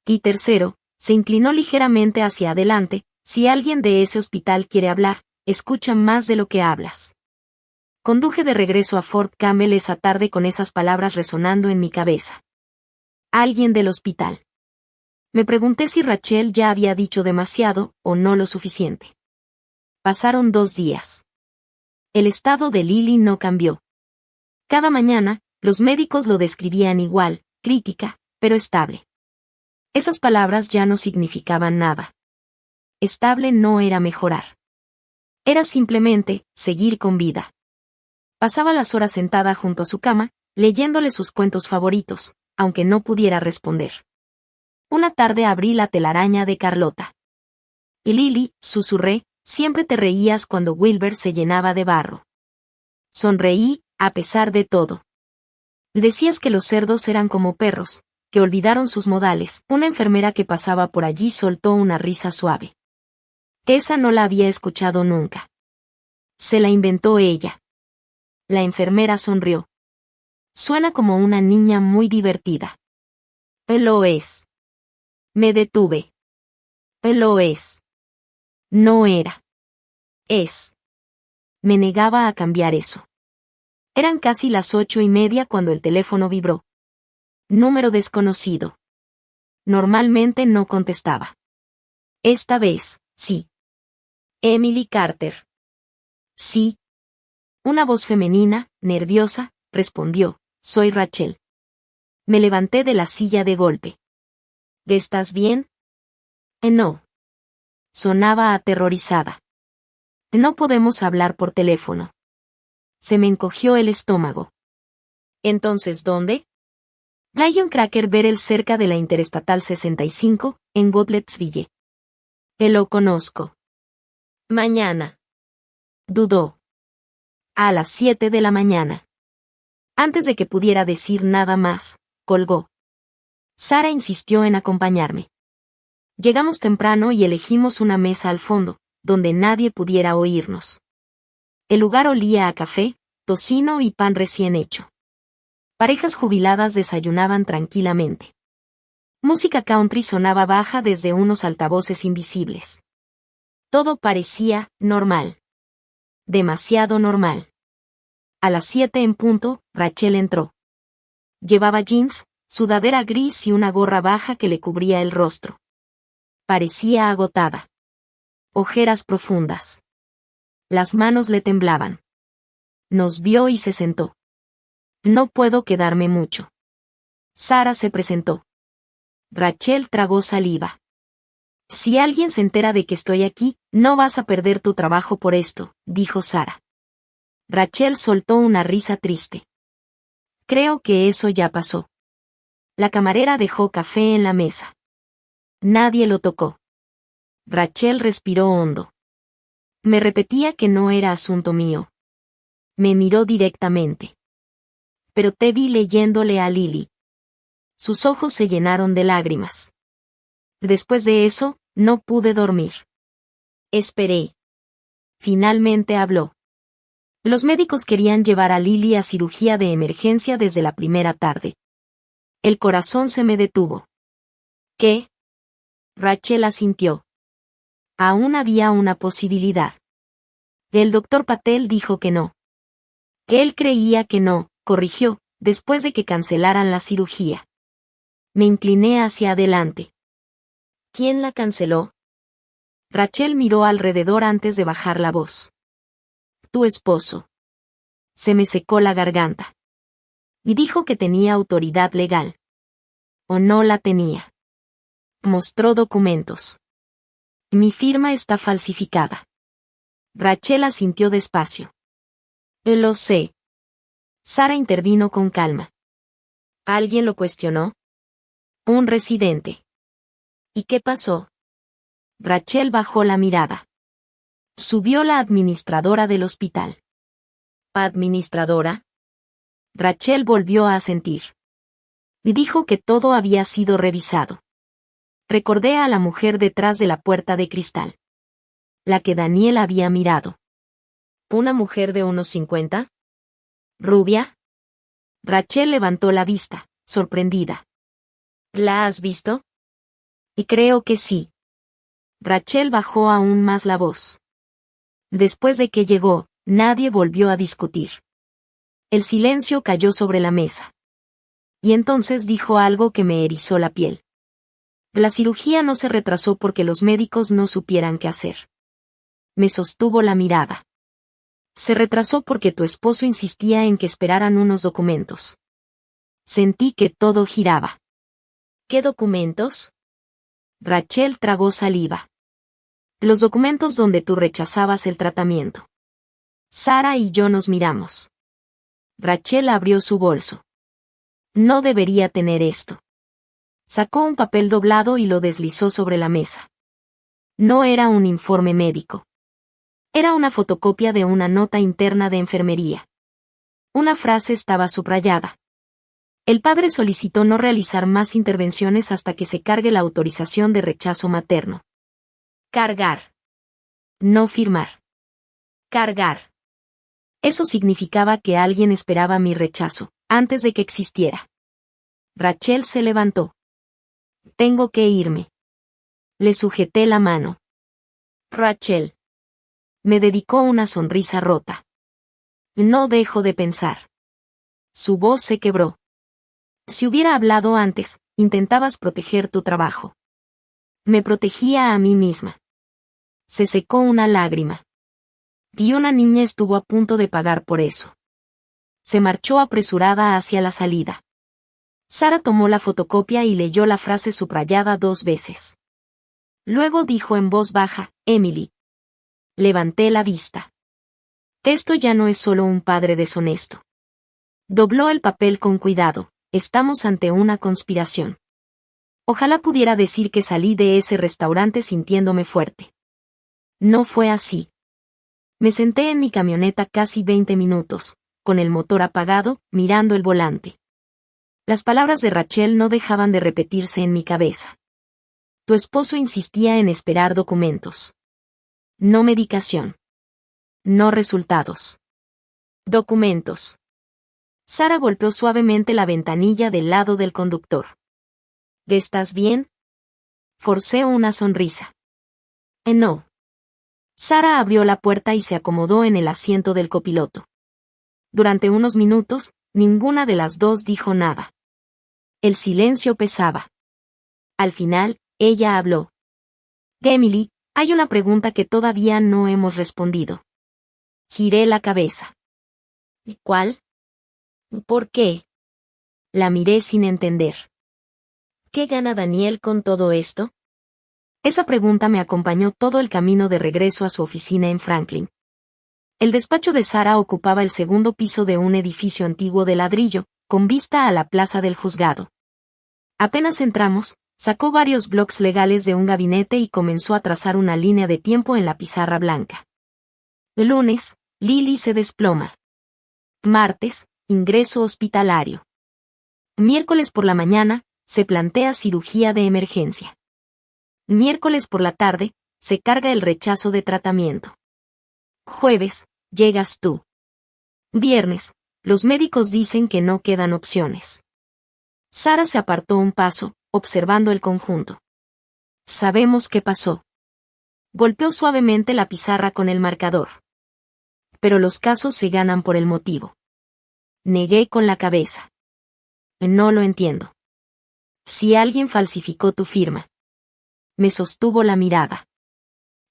Y tercero, se inclinó ligeramente hacia adelante, si alguien de ese hospital quiere hablar, escucha más de lo que hablas. Conduje de regreso a Fort Campbell esa tarde con esas palabras resonando en mi cabeza. Alguien del hospital. Me pregunté si Rachel ya había dicho demasiado, o no lo suficiente. Pasaron 2 días. El estado de Lily no cambió. Cada mañana, los médicos lo describían igual, crítica, pero estable. Esas palabras ya no significaban nada. Estable no era mejorar. Era simplemente, seguir con vida. Pasaba las horas sentada junto a su cama, leyéndole sus cuentos favoritos, aunque no pudiera responder. Una tarde abrí la telaraña de Carlota. Y Lily, susurré, siempre te reías cuando Wilbur se llenaba de barro. Sonreí, a pesar de todo. Decías que los cerdos eran como perros, que olvidaron sus modales. Una enfermera que pasaba por allí soltó una risa suave. Esa no la había escuchado nunca. Se la inventó ella. La enfermera sonrió. Suena como una niña muy divertida. Lo es. Me detuve. Lo es. No era. Es. Me negaba a cambiar eso. Eran casi las 8:30 cuando el teléfono vibró. Número desconocido. Normalmente no contestaba. Esta vez, sí. Emily Carter. Sí. Una voz femenina, nerviosa, respondió, soy Rachel. Me levanté de la silla de golpe. ¿Estás bien? No. Sonaba aterrorizada. No podemos hablar por teléfono. Se me encogió el estómago. ¿Entonces dónde? Lion Cracker Barrel cerca de la Interestatal 65, en Gottliebsville. Lo conozco. Mañana. Dudó. A las 7 de la mañana. Antes de que pudiera decir nada más, colgó. Sarah insistió en acompañarme. Llegamos temprano y elegimos una mesa al fondo, donde nadie pudiera oírnos. El lugar olía a café, tocino y pan recién hecho. Parejas jubiladas desayunaban tranquilamente. Música country sonaba baja desde unos altavoces invisibles. Todo parecía normal. Demasiado normal. A las 7 en punto, Rachel entró. Llevaba jeans, sudadera gris y una gorra baja que le cubría el rostro. Parecía agotada. Ojeras profundas. Las manos le temblaban. Nos vio y se sentó. No puedo quedarme mucho. Sara se presentó. Rachel tragó saliva. Si alguien se entera de que estoy aquí, no vas a perder tu trabajo por esto, dijo Sara. Rachel soltó una risa triste. Creo que eso ya pasó. La camarera dejó café en la mesa. Nadie lo tocó. Rachel respiró hondo. Me repetía que no era asunto mío. Me miró directamente. Pero te vi leyéndole a Lily. Sus ojos se llenaron de lágrimas. Después de eso, no pude dormir. Esperé. Finalmente habló. Los médicos querían llevar a Lily a cirugía de emergencia desde la primera tarde. El corazón se me detuvo. ¿Qué? Rachel asintió. Aún había una posibilidad. El doctor Patel dijo que no. Que él creía que no, corrigió, después de que cancelaran la cirugía. Me incliné hacia adelante. ¿Quién la canceló? Rachel miró alrededor antes de bajar la voz. Tu esposo. Se me secó la garganta. Y dijo que tenía autoridad legal. ¿O no la tenía? Mostró documentos. Mi firma está falsificada. Rachel asintió despacio. Lo sé. Sara intervino con calma. ¿Alguien lo cuestionó? Un residente. ¿Y qué pasó? Rachel bajó la mirada. Subió la administradora del hospital. ¿Administradora? Rachel volvió a asentir. Y dijo que todo había sido revisado. Recordé a la mujer detrás de la puerta de cristal. La que Daniel había mirado. ¿Una mujer de unos 50? ¿Rubia? Rachel levantó la vista, sorprendida. ¿La has visto? Y creo que sí. Rachel bajó aún más la voz. Después de que llegó, nadie volvió a discutir. El silencio cayó sobre la mesa. Y entonces dijo algo que me erizó la piel. La cirugía no se retrasó porque los médicos no supieran qué hacer. Me sostuvo la mirada. Se retrasó porque tu esposo insistía en que esperaran unos documentos. Sentí que todo giraba. ¿Qué documentos? Rachel tragó saliva. Los documentos donde tú rechazabas el tratamiento. Sara y yo nos miramos. Rachel abrió su bolso. No debería tener esto. Sacó un papel doblado y lo deslizó sobre la mesa. No era un informe médico. Era una fotocopia de una nota interna de enfermería. Una frase estaba subrayada. El padre solicitó no realizar más intervenciones hasta que se cargue la autorización de rechazo materno. Cargar. No firmar. Cargar. Eso significaba que alguien esperaba mi rechazo, antes de que existiera. Rachel se levantó. Tengo que irme. Le sujeté la mano. Rachel. Me dedicó una sonrisa rota. No dejo de pensar. Su voz se quebró. Si hubiera hablado antes, intentabas proteger tu trabajo. Me protegía a mí misma. Se secó una lágrima. Y una niña estuvo a punto de pagar por eso. Se marchó apresurada hacia la salida. Sara tomó la fotocopia y leyó la frase subrayada 2 veces. Luego dijo en voz baja, Emily. Levanté la vista. Esto ya no es solo un padre deshonesto. Dobló el papel con cuidado. Estamos ante una conspiración. Ojalá pudiera decir que salí de ese restaurante sintiéndome fuerte. No fue así. Me senté en mi camioneta casi 20 minutos, con el motor apagado, mirando el volante. Las palabras de Rachel no dejaban de repetirse en mi cabeza. Tu esposo insistía en esperar documentos. No medicación. No resultados. Documentos. Sara golpeó suavemente la ventanilla del lado del conductor. ¿Estás bien? Forcé una sonrisa. No. Sara abrió la puerta y se acomodó en el asiento del copiloto. Durante unos minutos, ninguna de las dos dijo nada. El silencio pesaba. Al final, ella habló. Emily, hay una pregunta que todavía no hemos respondido. Giré la cabeza. ¿Cuál? ¿Por qué? La miré sin entender. ¿Qué gana Daniel con todo esto? Esa pregunta me acompañó todo el camino de regreso a su oficina en Franklin. El despacho de Sara ocupaba el segundo piso de un edificio antiguo de ladrillo, con vista a la plaza del juzgado. Apenas entramos, sacó varios blocs legales de un gabinete y comenzó a trazar una línea de tiempo en la pizarra blanca. El lunes, Lily se desploma. Martes, ingreso hospitalario. Miércoles por la mañana, se plantea cirugía de emergencia. Miércoles por la tarde, se carga el rechazo de tratamiento. Jueves, llegas tú. Viernes, los médicos dicen que no quedan opciones. Sara se apartó un paso, observando el conjunto. Sabemos qué pasó. Golpeó suavemente la pizarra con el marcador. Pero los casos se ganan por el motivo. Negué con la cabeza. No lo entiendo. Si alguien falsificó tu firma. Me sostuvo la mirada.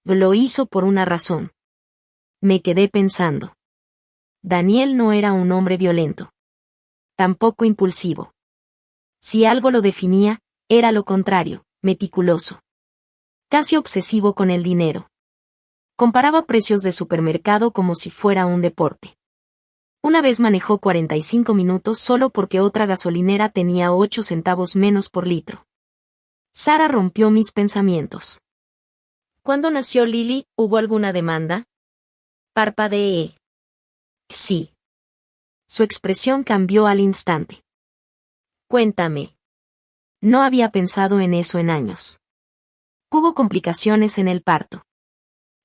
Lo hizo por una razón. Me quedé pensando. Daniel no era un hombre violento. Tampoco impulsivo. Si algo lo definía, era lo contrario, meticuloso. Casi obsesivo con el dinero. Comparaba precios de supermercado como si fuera un deporte. Una vez manejó 45 minutos solo porque otra gasolinera tenía 8 centavos menos por litro. Sara rompió mis pensamientos. ¿Cuándo nació Lily? ¿Hubo alguna demanda? Parpadeé. Sí. Su expresión cambió al instante. Cuéntame. No había pensado en eso en años. Hubo complicaciones en el parto.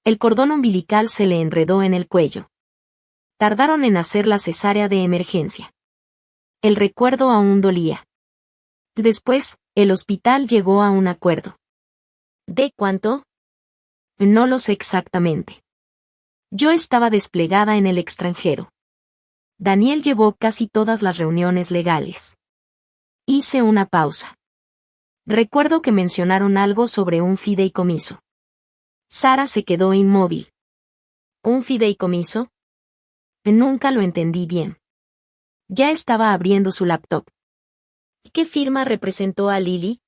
El cordón umbilical se le enredó en el cuello. Tardaron en hacer la cesárea de emergencia. El recuerdo aún dolía. Después, el hospital llegó a un acuerdo. ¿De cuánto? No lo sé exactamente. Yo estaba desplegada en el extranjero. Daniel llevó casi todas las reuniones legales. Hice una pausa. Recuerdo que mencionaron algo sobre un fideicomiso. Sara se quedó inmóvil. ¿Un fideicomiso? Nunca lo entendí bien. Ya estaba abriendo su laptop. ¿Qué firma representó a Lily?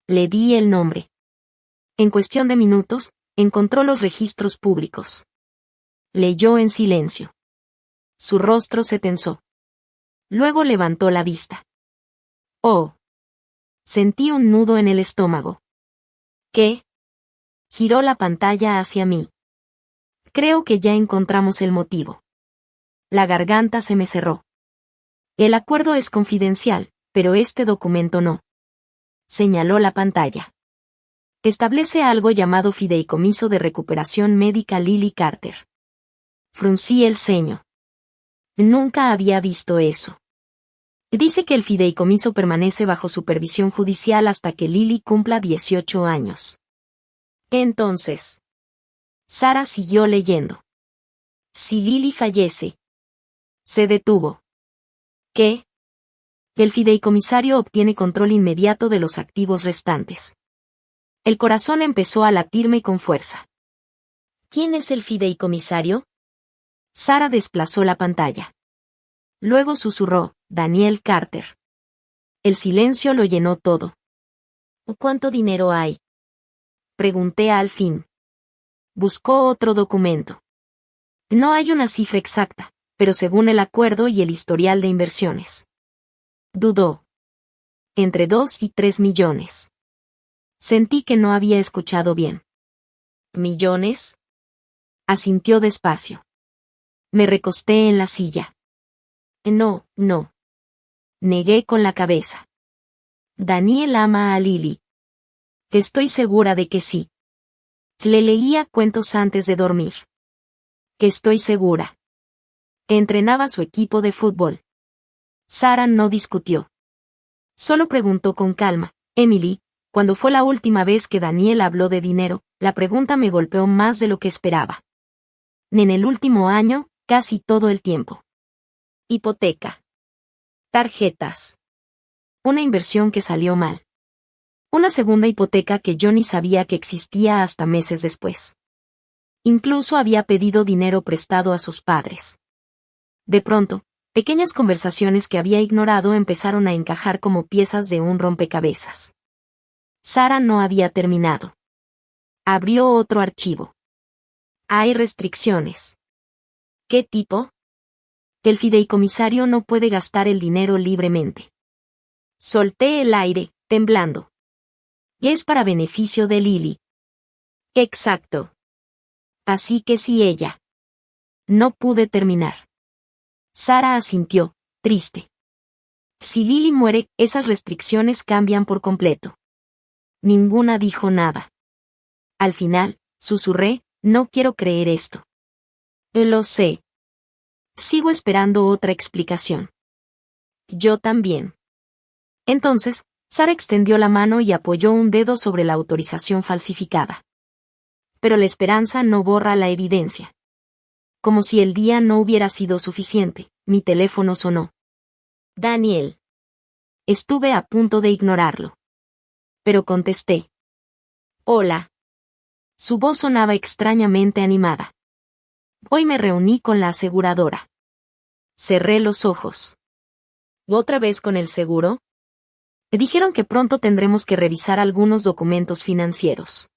Le di el nombre. En cuestión de minutos, encontró los registros públicos. Leyó en silencio. Su rostro se tensó. Luego levantó la vista. Oh. Sentí un nudo en el estómago. ¿Qué? Giró la pantalla hacia mí. Creo que ya encontramos el motivo. La garganta se me cerró. El acuerdo es confidencial, pero este documento no. Señaló la pantalla. Establece algo llamado Fideicomiso de Recuperación Médica Lily Carter. Fruncí el ceño. Nunca había visto eso. Dice que el fideicomiso permanece bajo supervisión judicial hasta que Lily cumpla 18 años. Entonces. Sara siguió leyendo. Si Lily fallece. Se detuvo. ¿Qué? El fideicomisario obtiene control inmediato de los activos restantes. El corazón empezó a latirme con fuerza. ¿Quién es el fideicomisario? Sara desplazó la pantalla. Luego susurró, Daniel Carter. El silencio lo llenó todo. ¿Cuánto dinero hay? Pregunté al fin. Buscó otro documento. No hay una cifra exacta, pero según el acuerdo y el historial de inversiones. Dudó. Entre 2 y 3 millones. Sentí que no había escuchado bien. ¿Millones? Asintió despacio. Me recosté en la silla. No. Negué con la cabeza. Daniel ama a Lily. Estoy segura de que sí. Le leía cuentos antes de dormir. Estoy segura. Entrenaba su equipo de fútbol. Sara no discutió. Solo preguntó con calma, Emily, cuando fue la última vez que Daniel habló de dinero, la pregunta me golpeó más de lo que esperaba. En el último año, casi todo el tiempo. Hipoteca. Tarjetas. Una inversión que salió mal. Una segunda hipoteca que yo ni sabía que existía hasta meses después. Incluso había pedido dinero prestado a sus padres. De pronto, pequeñas conversaciones que había ignorado empezaron a encajar como piezas de un rompecabezas. Sara no había terminado. Abrió otro archivo. Hay restricciones. ¿Qué tipo? El fideicomisario no puede gastar el dinero libremente. Solté el aire, temblando. Y es para beneficio de Lily. Exacto. Así que sí ella. No pude terminar. Sara asintió, triste. Si Lily muere, esas restricciones cambian por completo. Ninguna dijo nada. Al final, susurré, no quiero creer esto. Lo sé. Sigo esperando otra explicación. Yo también. Entonces, Sara extendió la mano y apoyó un dedo sobre la autorización falsificada. Pero la esperanza no borra la evidencia. Como si el día no hubiera sido suficiente, mi teléfono sonó. Daniel. Estuve a punto de ignorarlo. Pero contesté. Hola. Su voz sonaba extrañamente animada. Hoy me reuní con la aseguradora. Cerré los ojos. ¿Otra vez con el seguro? Me dijeron que pronto tendremos que revisar algunos documentos financieros.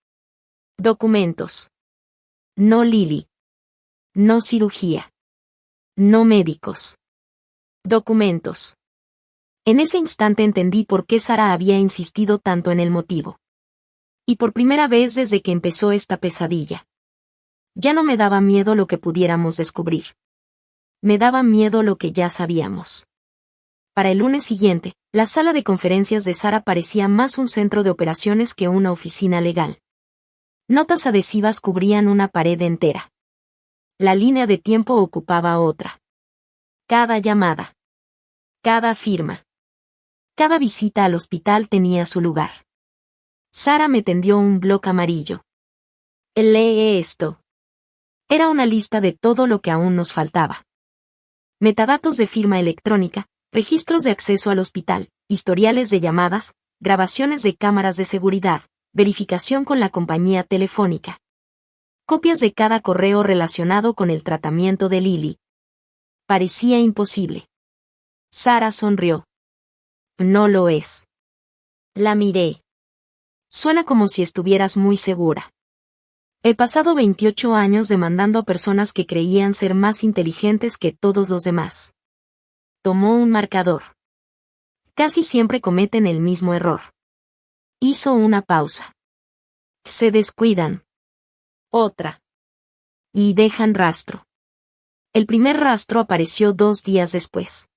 Documentos. No Lily. No cirugía. No médicos. Documentos. En ese instante entendí por qué Sara había insistido tanto en el motivo. Y por primera vez desde que empezó esta pesadilla. Ya no me daba miedo lo que pudiéramos descubrir. Me daba miedo lo que ya sabíamos. Para el lunes siguiente, la sala de conferencias de Sara parecía más un centro de operaciones que una oficina legal. Notas adhesivas cubrían una pared entera. La línea de tiempo ocupaba otra. Cada llamada. Cada firma. Cada visita al hospital tenía su lugar. Sara me tendió un bloc amarillo. Lee esto. Era una lista de todo lo que aún nos faltaba. Metadatos de firma electrónica, registros de acceso al hospital, historiales de llamadas, grabaciones de cámaras de seguridad, verificación con la compañía telefónica. Copias de cada correo relacionado con el tratamiento de Lily. Parecía imposible. Sara sonrió. No lo es. La miré. Suena como si estuvieras muy segura. He pasado 28 años demandando a personas que creían ser más inteligentes que todos los demás. Tomó un marcador. Casi siempre cometen el mismo error. Hizo una pausa. Se descuidan. Otra. Y dejan rastro. El primer rastro apareció 2 días después.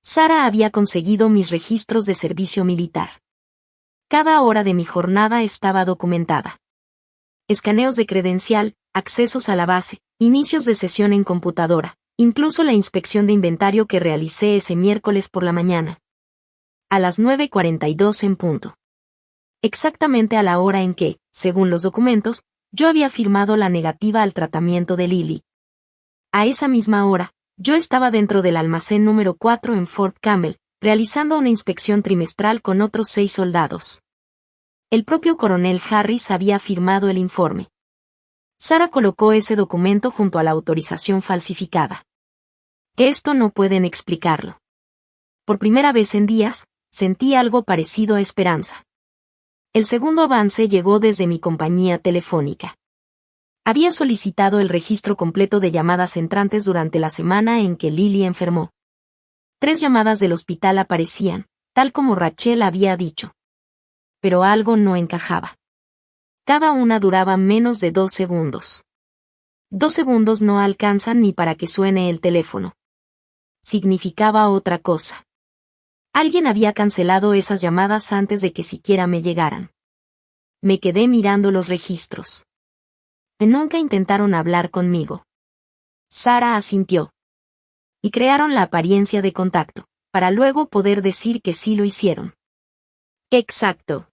Sara había conseguido mis registros de servicio militar. Cada hora de mi jornada estaba documentada. Escaneos de credencial, accesos a la base, inicios de sesión en computadora, incluso la inspección de inventario que realicé ese miércoles por la mañana. A las 9:42 en punto. Exactamente a la hora en que, según los documentos, yo había firmado la negativa al tratamiento de Lily. A esa misma hora, yo estaba dentro del almacén número 4 en Fort Campbell, realizando una inspección trimestral con otros 6 soldados. El propio coronel Harris había firmado el informe. Sara colocó ese documento junto a la autorización falsificada. Esto no pueden explicarlo. Por primera vez en días, sentí algo parecido a esperanza. El segundo avance llegó desde mi compañía telefónica. Había solicitado el registro completo de llamadas entrantes durante la semana en que Lily enfermó. 3 llamadas del hospital aparecían, tal como Rachel había dicho. Pero algo no encajaba. Cada una duraba menos de 2 segundos. 2 segundos no alcanzan ni para que suene el teléfono. Significaba otra cosa. Alguien había cancelado esas llamadas antes de que siquiera me llegaran. Me quedé mirando los registros. Nunca intentaron hablar conmigo. Sara asintió. Y crearon la apariencia de contacto, para luego poder decir que sí lo hicieron. ¡Qué exacto!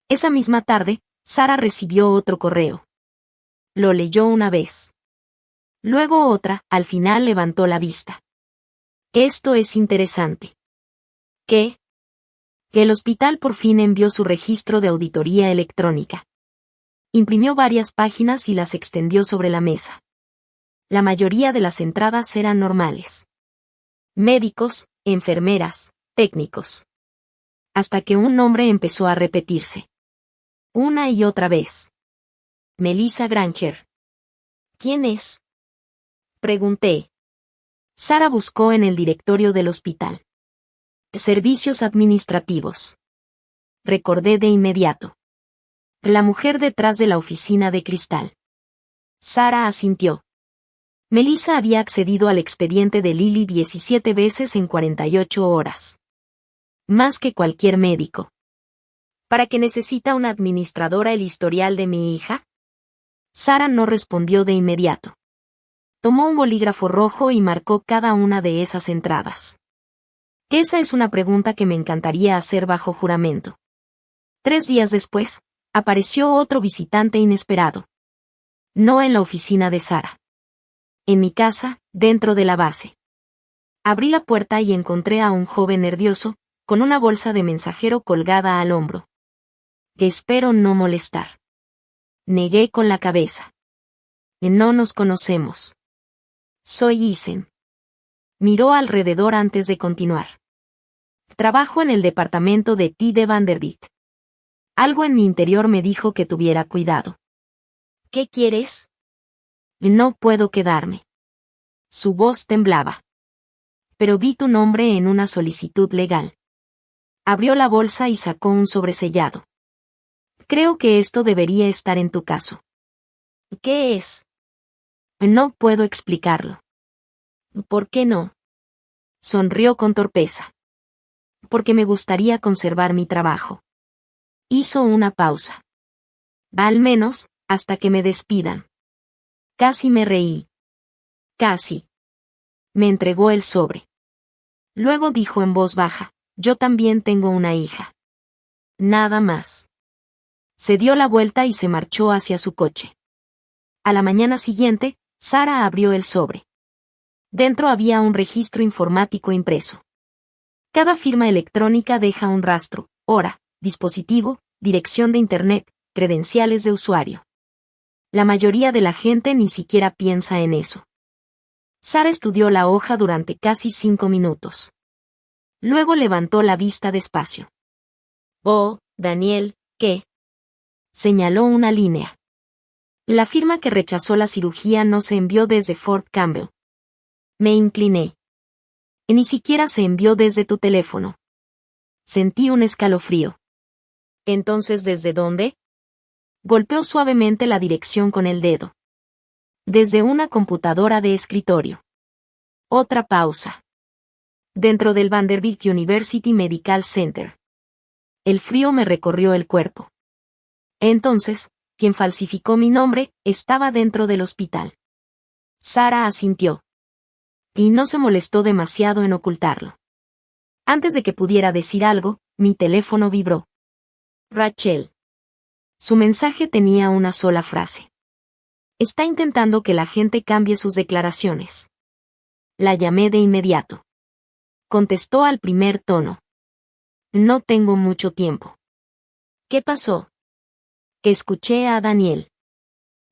Esa misma tarde, Sara recibió otro correo. Lo leyó una vez. Luego otra, al final levantó la vista. Esto es interesante. ¿Qué? Que el hospital por fin envió su registro de auditoría electrónica. Imprimió varias páginas y las extendió sobre la mesa. La mayoría de las entradas eran normales. Médicos, enfermeras, técnicos. Hasta que un nombre empezó a repetirse. Una y otra vez. Melissa Granger. ¿Quién es? Pregunté. Sara buscó en el directorio del hospital. Servicios administrativos. Recordé de inmediato. La mujer detrás de la oficina de cristal. Sara asintió. Melissa había accedido al expediente de Lily 17 veces en 48 horas. Más que cualquier médico. ¿Para qué necesita una administradora el historial de mi hija? Sara no respondió de inmediato. Tomó un bolígrafo rojo y marcó cada una de esas entradas. Esa es una pregunta que me encantaría hacer bajo juramento. 3 días después, apareció otro visitante inesperado. No en la oficina de Sara. En mi casa, dentro de la base. Abrí la puerta y encontré a un joven nervioso, con una bolsa de mensajero colgada al hombro. Que espero no molestar. Negué con la cabeza. No nos conocemos. Soy Isen. Miró alrededor antes de continuar. Trabajo en el departamento de T. de Vanderbilt. Algo en mi interior me dijo que tuviera cuidado. ¿Qué quieres? No puedo quedarme. Su voz temblaba. Pero vi tu nombre en una solicitud legal. Abrió la bolsa y sacó un sobresellado. Creo que esto debería estar en tu caso. ¿Qué es? No puedo explicarlo. ¿Por qué no? Sonrió con torpeza. Porque me gustaría conservar mi trabajo. Hizo una pausa. Al menos, hasta que me despidan. Casi me reí. Casi. Me entregó el sobre. Luego dijo en voz baja, yo también tengo una hija. Nada más. Se dio la vuelta y se marchó hacia su coche. A la mañana siguiente, Sara abrió el sobre. Dentro había un registro informático impreso. Cada firma electrónica deja un rastro, hora, dispositivo, dirección de Internet, credenciales de usuario. La mayoría de la gente ni siquiera piensa en eso. Sara estudió la hoja durante casi 5 minutos. Luego levantó la vista despacio. Oh, Daniel, ¿qué? Señaló una línea. La firma que rechazó la cirugía no se envió desde Fort Campbell. Me incliné. Ni siquiera se envió desde tu teléfono. Sentí un escalofrío. ¿Entonces desde dónde? Golpeó suavemente la dirección con el dedo. Desde una computadora de escritorio. Otra pausa. Dentro del Vanderbilt University Medical Center. El frío me recorrió el cuerpo. Entonces, quien falsificó mi nombre, estaba dentro del hospital. Sara asintió. Y no se molestó demasiado en ocultarlo. Antes de que pudiera decir algo, mi teléfono vibró. Rachel. Su mensaje tenía una sola frase. Está intentando que la gente cambie sus declaraciones. La llamé de inmediato. Contestó al primer tono. No tengo mucho tiempo. ¿Qué pasó? Escuché a Daniel.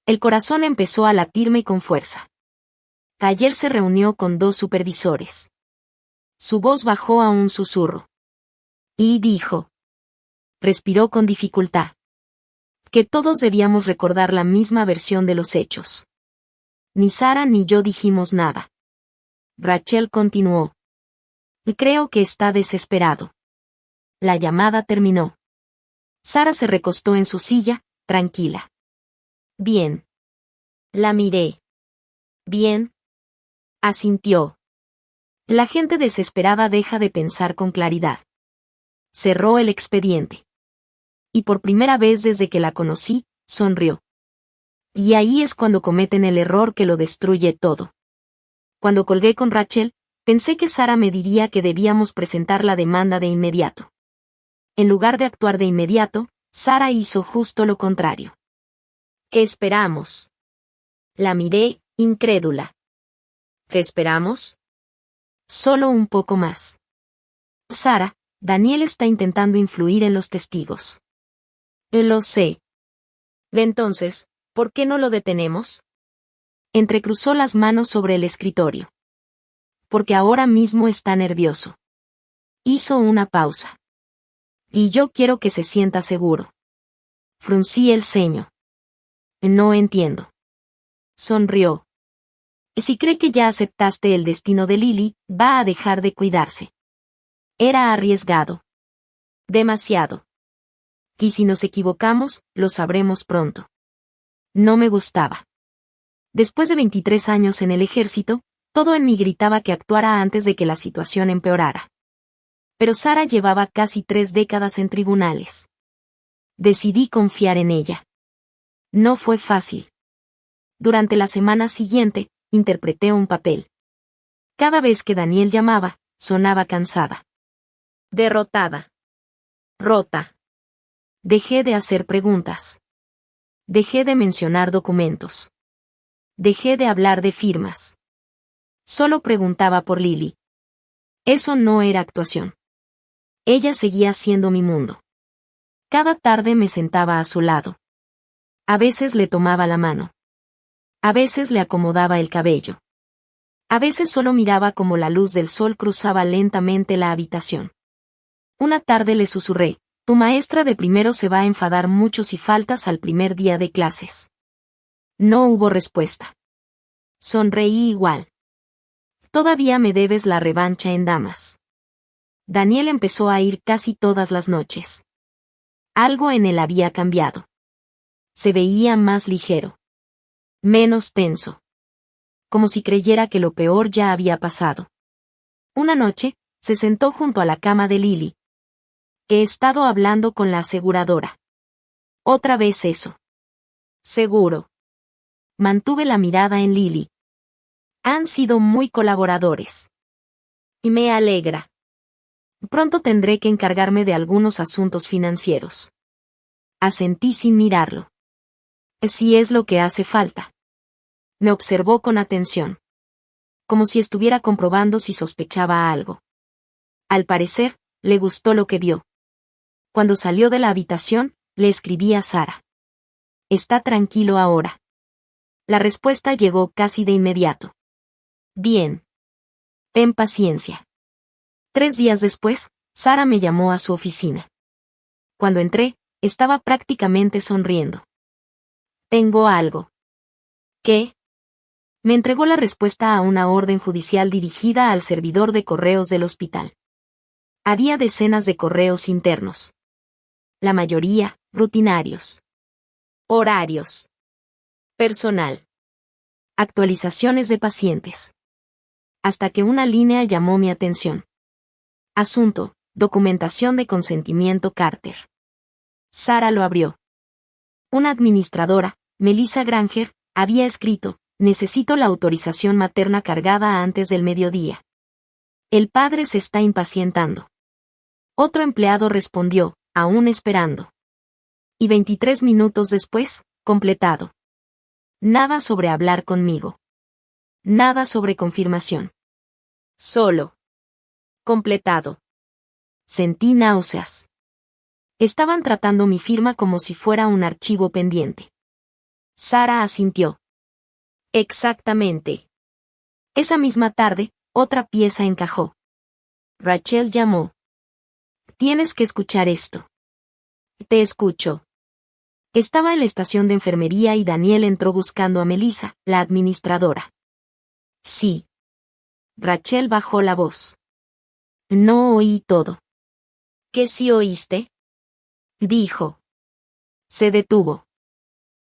El corazón empezó a latirme con fuerza. Ayer se reunió con 2 supervisores. Su voz bajó a un susurro. Y dijo. Respiró con dificultad. Que todos debíamos recordar la misma versión de los hechos. Ni Sara ni yo dijimos nada. Rachel continuó. Creo que está desesperado. La llamada terminó. Sara se recostó en su silla, tranquila. Bien. La miré. Bien. Asintió. La gente desesperada deja de pensar con claridad. Cerró el expediente. Y por primera vez desde que la conocí, sonrió. Y ahí es cuando cometen el error que lo destruye todo. Cuando colgué con Rachel, pensé que Sara me diría que debíamos presentar la demanda de inmediato. En lugar de actuar de inmediato, Sara hizo justo lo contrario. ¿Qué esperamos? La miré, incrédula. ¿Qué esperamos? Solo un poco más. Sara, Daniel está intentando influir en los testigos. Lo sé. Entonces, ¿por qué no lo detenemos? Entrecruzó las manos sobre el escritorio. Porque ahora mismo está nervioso. Hizo una pausa. Y yo quiero que se sienta seguro. Fruncí el ceño. No entiendo. Sonrió. Si cree que ya aceptaste el destino de Lily, va a dejar de cuidarse. Era arriesgado. Demasiado. Y si nos equivocamos, lo sabremos pronto. No me gustaba. Después de 23 años en el ejército, todo en mí gritaba que actuara antes de que la situación empeorara. Pero Sara llevaba casi 3 décadas en tribunales. Decidí confiar en ella. No fue fácil. Durante la semana siguiente, interpreté un papel. Cada vez que Daniel llamaba, sonaba cansada. Derrotada. Rota. Dejé de hacer preguntas. Dejé de mencionar documentos. Dejé de hablar de firmas. Solo preguntaba por Lily. Eso no era actuación. Ella seguía siendo mi mundo. Cada tarde me sentaba a su lado. A veces le tomaba la mano. A veces le acomodaba el cabello. A veces solo miraba cómo la luz del sol cruzaba lentamente la habitación. Una tarde le susurré, tu maestra de primero se va a enfadar mucho si faltas al primer día de clases. No hubo respuesta. Sonreí igual. Todavía me debes la revancha en damas. Daniel empezó a ir casi todas las noches. Algo en él había cambiado. Se veía más ligero. Menos tenso. Como si creyera que lo peor ya había pasado. Una noche, se sentó junto a la cama de Lily. He estado hablando con la aseguradora. Otra vez eso. Seguro. Mantuve la mirada en Lily. Han sido muy colaboradores. Y me alegra. Pronto tendré que encargarme de algunos asuntos financieros. Asentí sin mirarlo. Si es lo que hace falta. Me observó con atención. Como si estuviera comprobando si sospechaba algo. Al parecer, le gustó lo que vio. Cuando salió de la habitación, le escribí a Sara. ¿Está tranquilo ahora? La respuesta llegó casi de inmediato. Bien. Ten paciencia. 3 días después, Sara me llamó a su oficina. Cuando entré, estaba prácticamente sonriendo. Tengo algo. ¿Qué? Me entregó la respuesta a una orden judicial dirigida al servidor de correos del hospital. Había decenas de correos internos. La mayoría, rutinarios. Horarios. Personal. Actualizaciones de pacientes. Hasta que una línea llamó mi atención. Asunto, documentación de consentimiento Carter. Sara lo abrió. Una administradora, Melissa Granger, había escrito, necesito la autorización materna cargada antes del mediodía. El padre se está impacientando. Otro empleado respondió, aún esperando. Y 23 minutos después, completado. Nada sobre hablar conmigo. Nada sobre confirmación. Solo. Completado. Sentí náuseas. Estaban tratando mi firma como si fuera un archivo pendiente. Sara asintió. Exactamente. Esa misma tarde, otra pieza encajó. Rachel llamó. Tienes que escuchar esto. Te escucho. Estaba en la estación de enfermería y Daniel entró buscando a Melissa, la administradora. Sí. Rachel bajó la voz. No oí todo. ¿Qué sí oíste? Dijo. Se detuvo.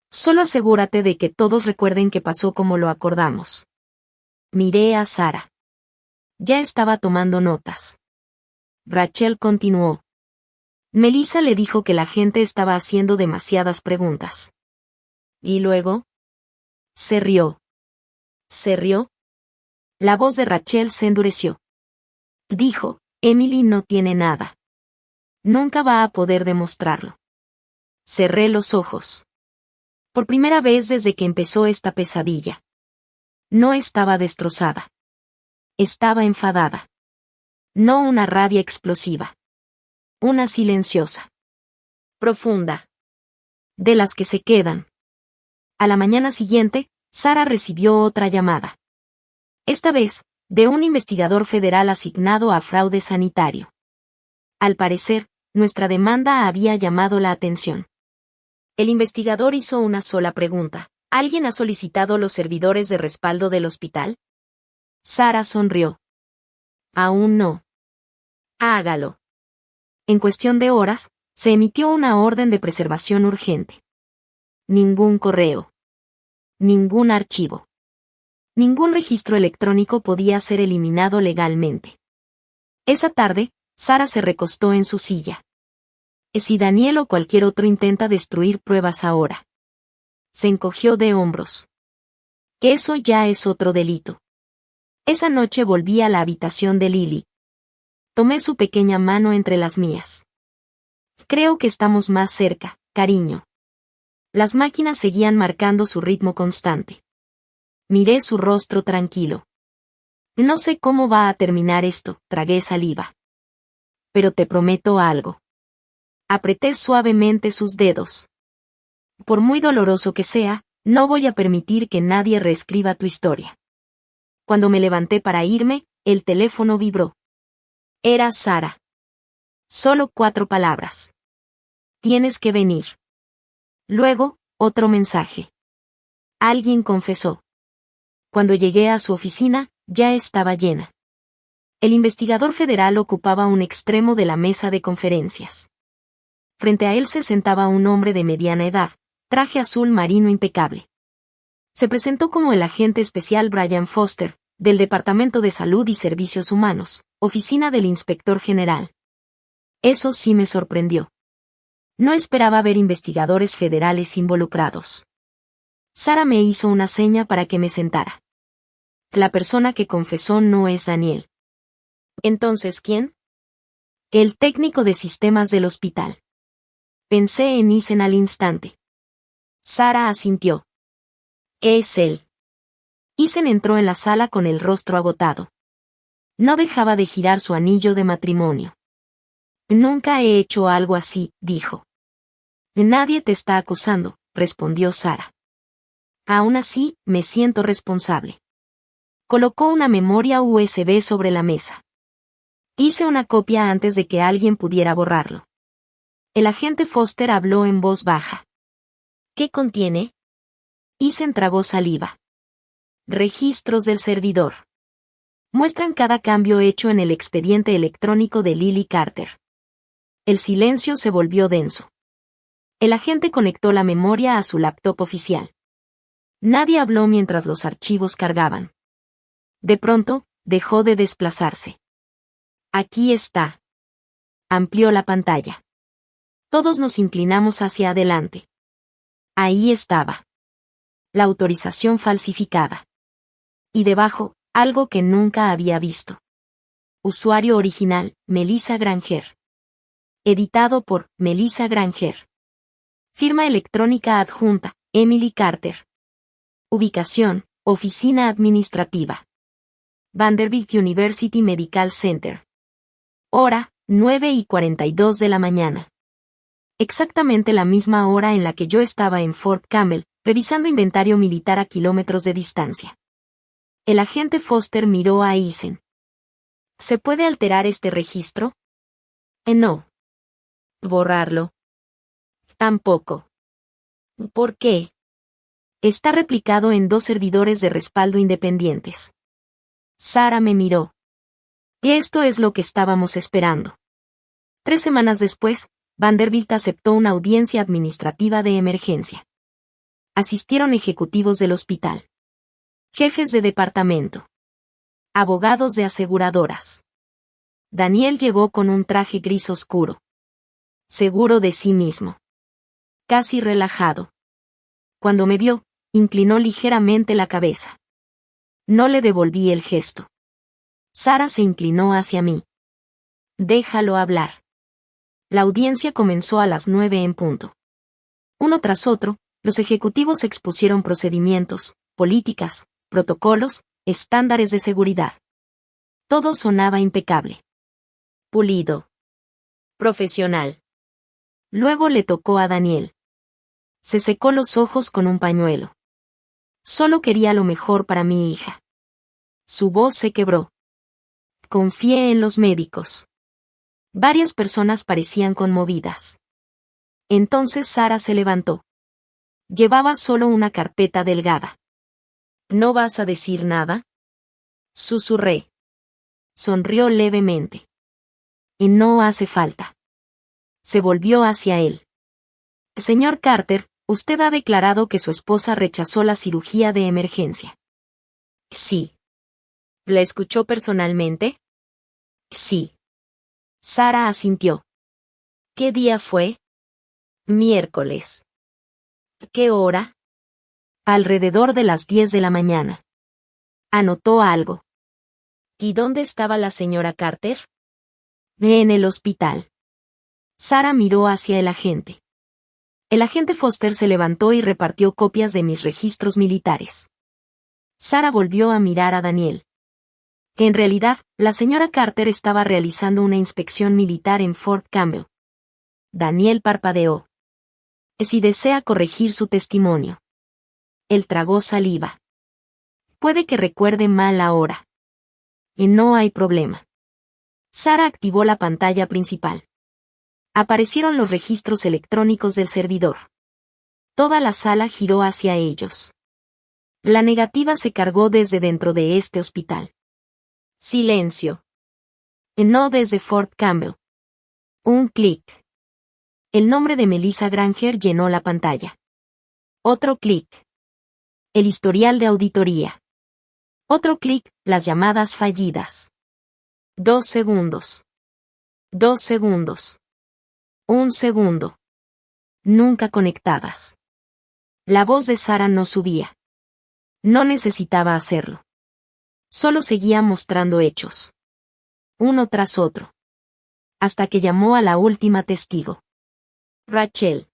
Solo asegúrate de que todos recuerden que pasó como lo acordamos. Miré a Sara. Ya estaba tomando notas. Rachel continuó. Melissa le dijo que la gente estaba haciendo demasiadas preguntas. ¿Y luego? Se rió. ¿Se rió? La voz de Rachel se endureció. Dijo, Emily no tiene nada. Nunca va a poder demostrarlo. Cerré los ojos. Por primera vez desde que empezó esta pesadilla. No estaba destrozada. Estaba enfadada. No una rabia explosiva. Una silenciosa. Profunda. De las que se quedan. A la mañana siguiente, Sara recibió otra llamada. Esta vez, de un investigador federal asignado a fraude sanitario. Al parecer, nuestra demanda había llamado la atención. El investigador hizo una sola pregunta. ¿Alguien ha solicitado los servidores de respaldo del hospital? Sara sonrió. Aún no. Hágalo. En cuestión de horas, se emitió una orden de preservación urgente. Ningún correo. Ningún archivo. Ningún registro electrónico podía ser eliminado legalmente. Esa tarde, Sara se recostó en su silla. Si Daniel o cualquier otro intenta destruir pruebas ahora. Se encogió de hombros. Eso ya es otro delito. Esa noche volví a la habitación de Lily. Tomé su pequeña mano entre las mías. Creo que estamos más cerca, cariño. Las máquinas seguían marcando su ritmo constante. Miré su rostro tranquilo. No sé cómo va a terminar esto, tragué saliva. Pero te prometo algo. Apreté suavemente sus dedos. Por muy doloroso que sea, no voy a permitir que nadie reescriba tu historia. Cuando me levanté para irme, el teléfono vibró. Era Sara. Solo 4 palabras. Tienes que venir. Luego, otro mensaje. Alguien confesó. Cuando llegué a su oficina, ya estaba llena. El investigador federal ocupaba un extremo de la mesa de conferencias. Frente a él se sentaba un hombre de mediana edad, traje azul marino impecable. Se presentó como el agente especial Brian Foster, del Departamento de Salud y Servicios Humanos, oficina del Inspector General. Eso sí me sorprendió. No esperaba ver investigadores federales involucrados. Sara me hizo una seña para que me sentara. La persona que confesó no es Daniel. ¿Entonces quién? El técnico de sistemas del hospital. Pensé en Isen al instante. Sara asintió. Es él. Isen entró en la sala con el rostro agotado. No dejaba de girar su anillo de matrimonio. Nunca he hecho algo así, dijo. Nadie te está acusando, respondió Sara. Aún así, me siento responsable. Colocó una memoria USB sobre la mesa. Hice una copia antes de que alguien pudiera borrarlo. El agente Foster habló en voz baja. ¿Qué contiene? Isen tragó saliva. Registros del servidor. Muestran cada cambio hecho en el expediente electrónico de Lily Carter. El silencio se volvió denso. El agente conectó la memoria a su laptop oficial. Nadie habló mientras los archivos cargaban. De pronto, dejó de desplazarse. Aquí está. Amplió la pantalla. Todos nos inclinamos hacia adelante. Ahí estaba. La autorización falsificada. Y debajo, algo que nunca había visto. Usuario original, Melissa Granger. Editado por Melissa Granger. Firma electrónica adjunta, Emily Carter. Ubicación, oficina administrativa. Vanderbilt University Medical Center. Hora, 9:42 de la mañana. Exactamente la misma hora en la que yo estaba en Fort Campbell, revisando inventario militar a kilómetros de distancia. El agente Foster miró a Isen. ¿Se puede alterar este registro? No. ¿Borrarlo? Tampoco. ¿Por qué? Está replicado en 2 servidores de respaldo independientes. Sara me miró. Esto es lo que estábamos esperando. 3 semanas después, Vanderbilt aceptó una audiencia administrativa de emergencia. Asistieron ejecutivos del hospital. Jefes de departamento. Abogados de aseguradoras. Daniel llegó con un traje gris oscuro. Seguro de sí mismo. Casi relajado. Cuando me vio, inclinó ligeramente la cabeza. No le devolví el gesto. Sara se inclinó hacia mí. Déjalo hablar. La audiencia comenzó a las 9 en punto. Uno tras otro, los ejecutivos expusieron procedimientos, políticas, protocolos, estándares de seguridad. Todo sonaba impecable. Pulido. Profesional. Luego le tocó a Daniel. Se secó los ojos con un pañuelo. Solo quería lo mejor para mi hija. Su voz se quebró. Confié en los médicos. Varias personas parecían conmovidas. Entonces Sara se levantó. Llevaba solo una carpeta delgada. ¿No vas a decir nada? Susurré. Sonrió levemente. Y no hace falta. Se volvió hacia él. Señor Carter, usted ha declarado que su esposa rechazó la cirugía de emergencia. Sí. ¿La escuchó personalmente? Sí. Sara asintió. ¿Qué día fue? Miércoles. ¿Qué hora? Alrededor de las 10 de la mañana. Anotó algo. ¿Y dónde estaba la señora Carter? En el hospital. Sara miró hacia el agente. El agente Foster se levantó y repartió copias de mis registros militares. Sara volvió a mirar a Daniel. En realidad, la señora Carter estaba realizando una inspección militar en Fort Campbell. Daniel parpadeó. Si desea corregir su testimonio. Él tragó saliva. Puede que recuerde mal ahora. Y no hay problema. Sara activó la pantalla principal. Aparecieron los registros electrónicos del servidor. Toda la sala giró hacia ellos. La negativa se cargó desde dentro de este hospital. Silencio. No desde Fort Campbell. Un clic. El nombre de Melissa Granger llenó la pantalla. Otro clic. El historial de auditoría. Otro clic, las llamadas fallidas. 2 segundos. 2 segundos. 1 segundo. Nunca conectadas. La voz de Sara no subía. No necesitaba hacerlo. Solo seguía mostrando hechos. Uno tras otro. Hasta que llamó a la última testigo. Rachel.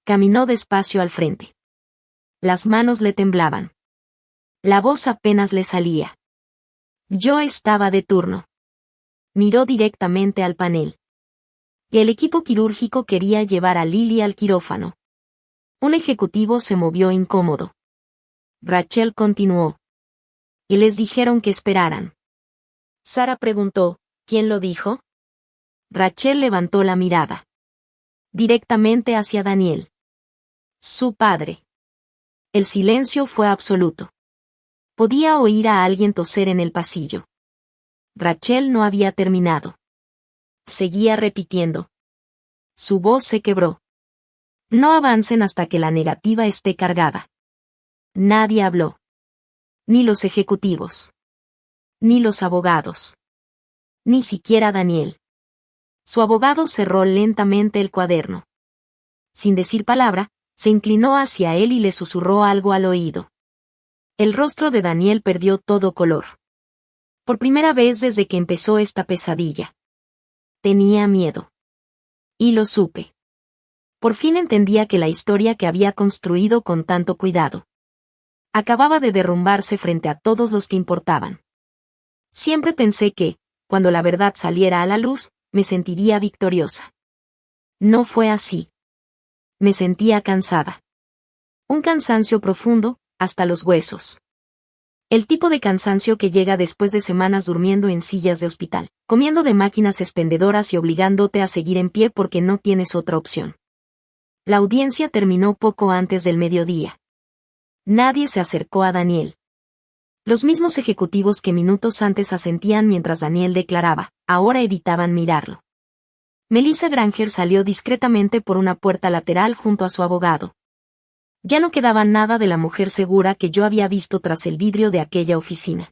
Caminó despacio al frente. Las manos le temblaban. La voz apenas le salía. Yo estaba de turno. Miró directamente al panel. El equipo quirúrgico quería llevar a Lily al quirófano. Un ejecutivo se movió incómodo. Rachel continuó. Y les dijeron que esperaran. Sara preguntó, ¿quién lo dijo? Rachel levantó la mirada. Directamente hacia Daniel. Su padre. El silencio fue absoluto. Podía oír a alguien toser en el pasillo. Rachel no había terminado. Seguía repitiendo. Su voz se quebró. No avancen hasta que la negativa esté cargada. Nadie habló. Ni los ejecutivos. Ni los abogados. Ni siquiera Daniel. Su abogado cerró lentamente el cuaderno. Sin decir palabra, se inclinó hacia él y le susurró algo al oído. El rostro de Daniel perdió todo color. Por primera vez desde que empezó esta pesadilla. Tenía miedo. Y lo supe. Por fin entendía que la historia que había construido con tanto cuidado acababa de derrumbarse frente a todos los que importaban. Siempre pensé que, cuando la verdad saliera a la luz, me sentiría victoriosa. No fue así. Me sentía cansada. Un cansancio profundo, hasta los huesos. El tipo de cansancio que llega después de semanas durmiendo en sillas de hospital, comiendo de máquinas expendedoras y obligándote a seguir en pie porque no tienes otra opción. La audiencia terminó poco antes del mediodía. Nadie se acercó a Daniel. Los mismos ejecutivos que minutos antes asentían mientras Daniel declaraba, ahora evitaban mirarlo. Melissa Granger salió discretamente por una puerta lateral junto a su abogado. Ya no quedaba nada de la mujer segura que yo había visto tras el vidrio de aquella oficina.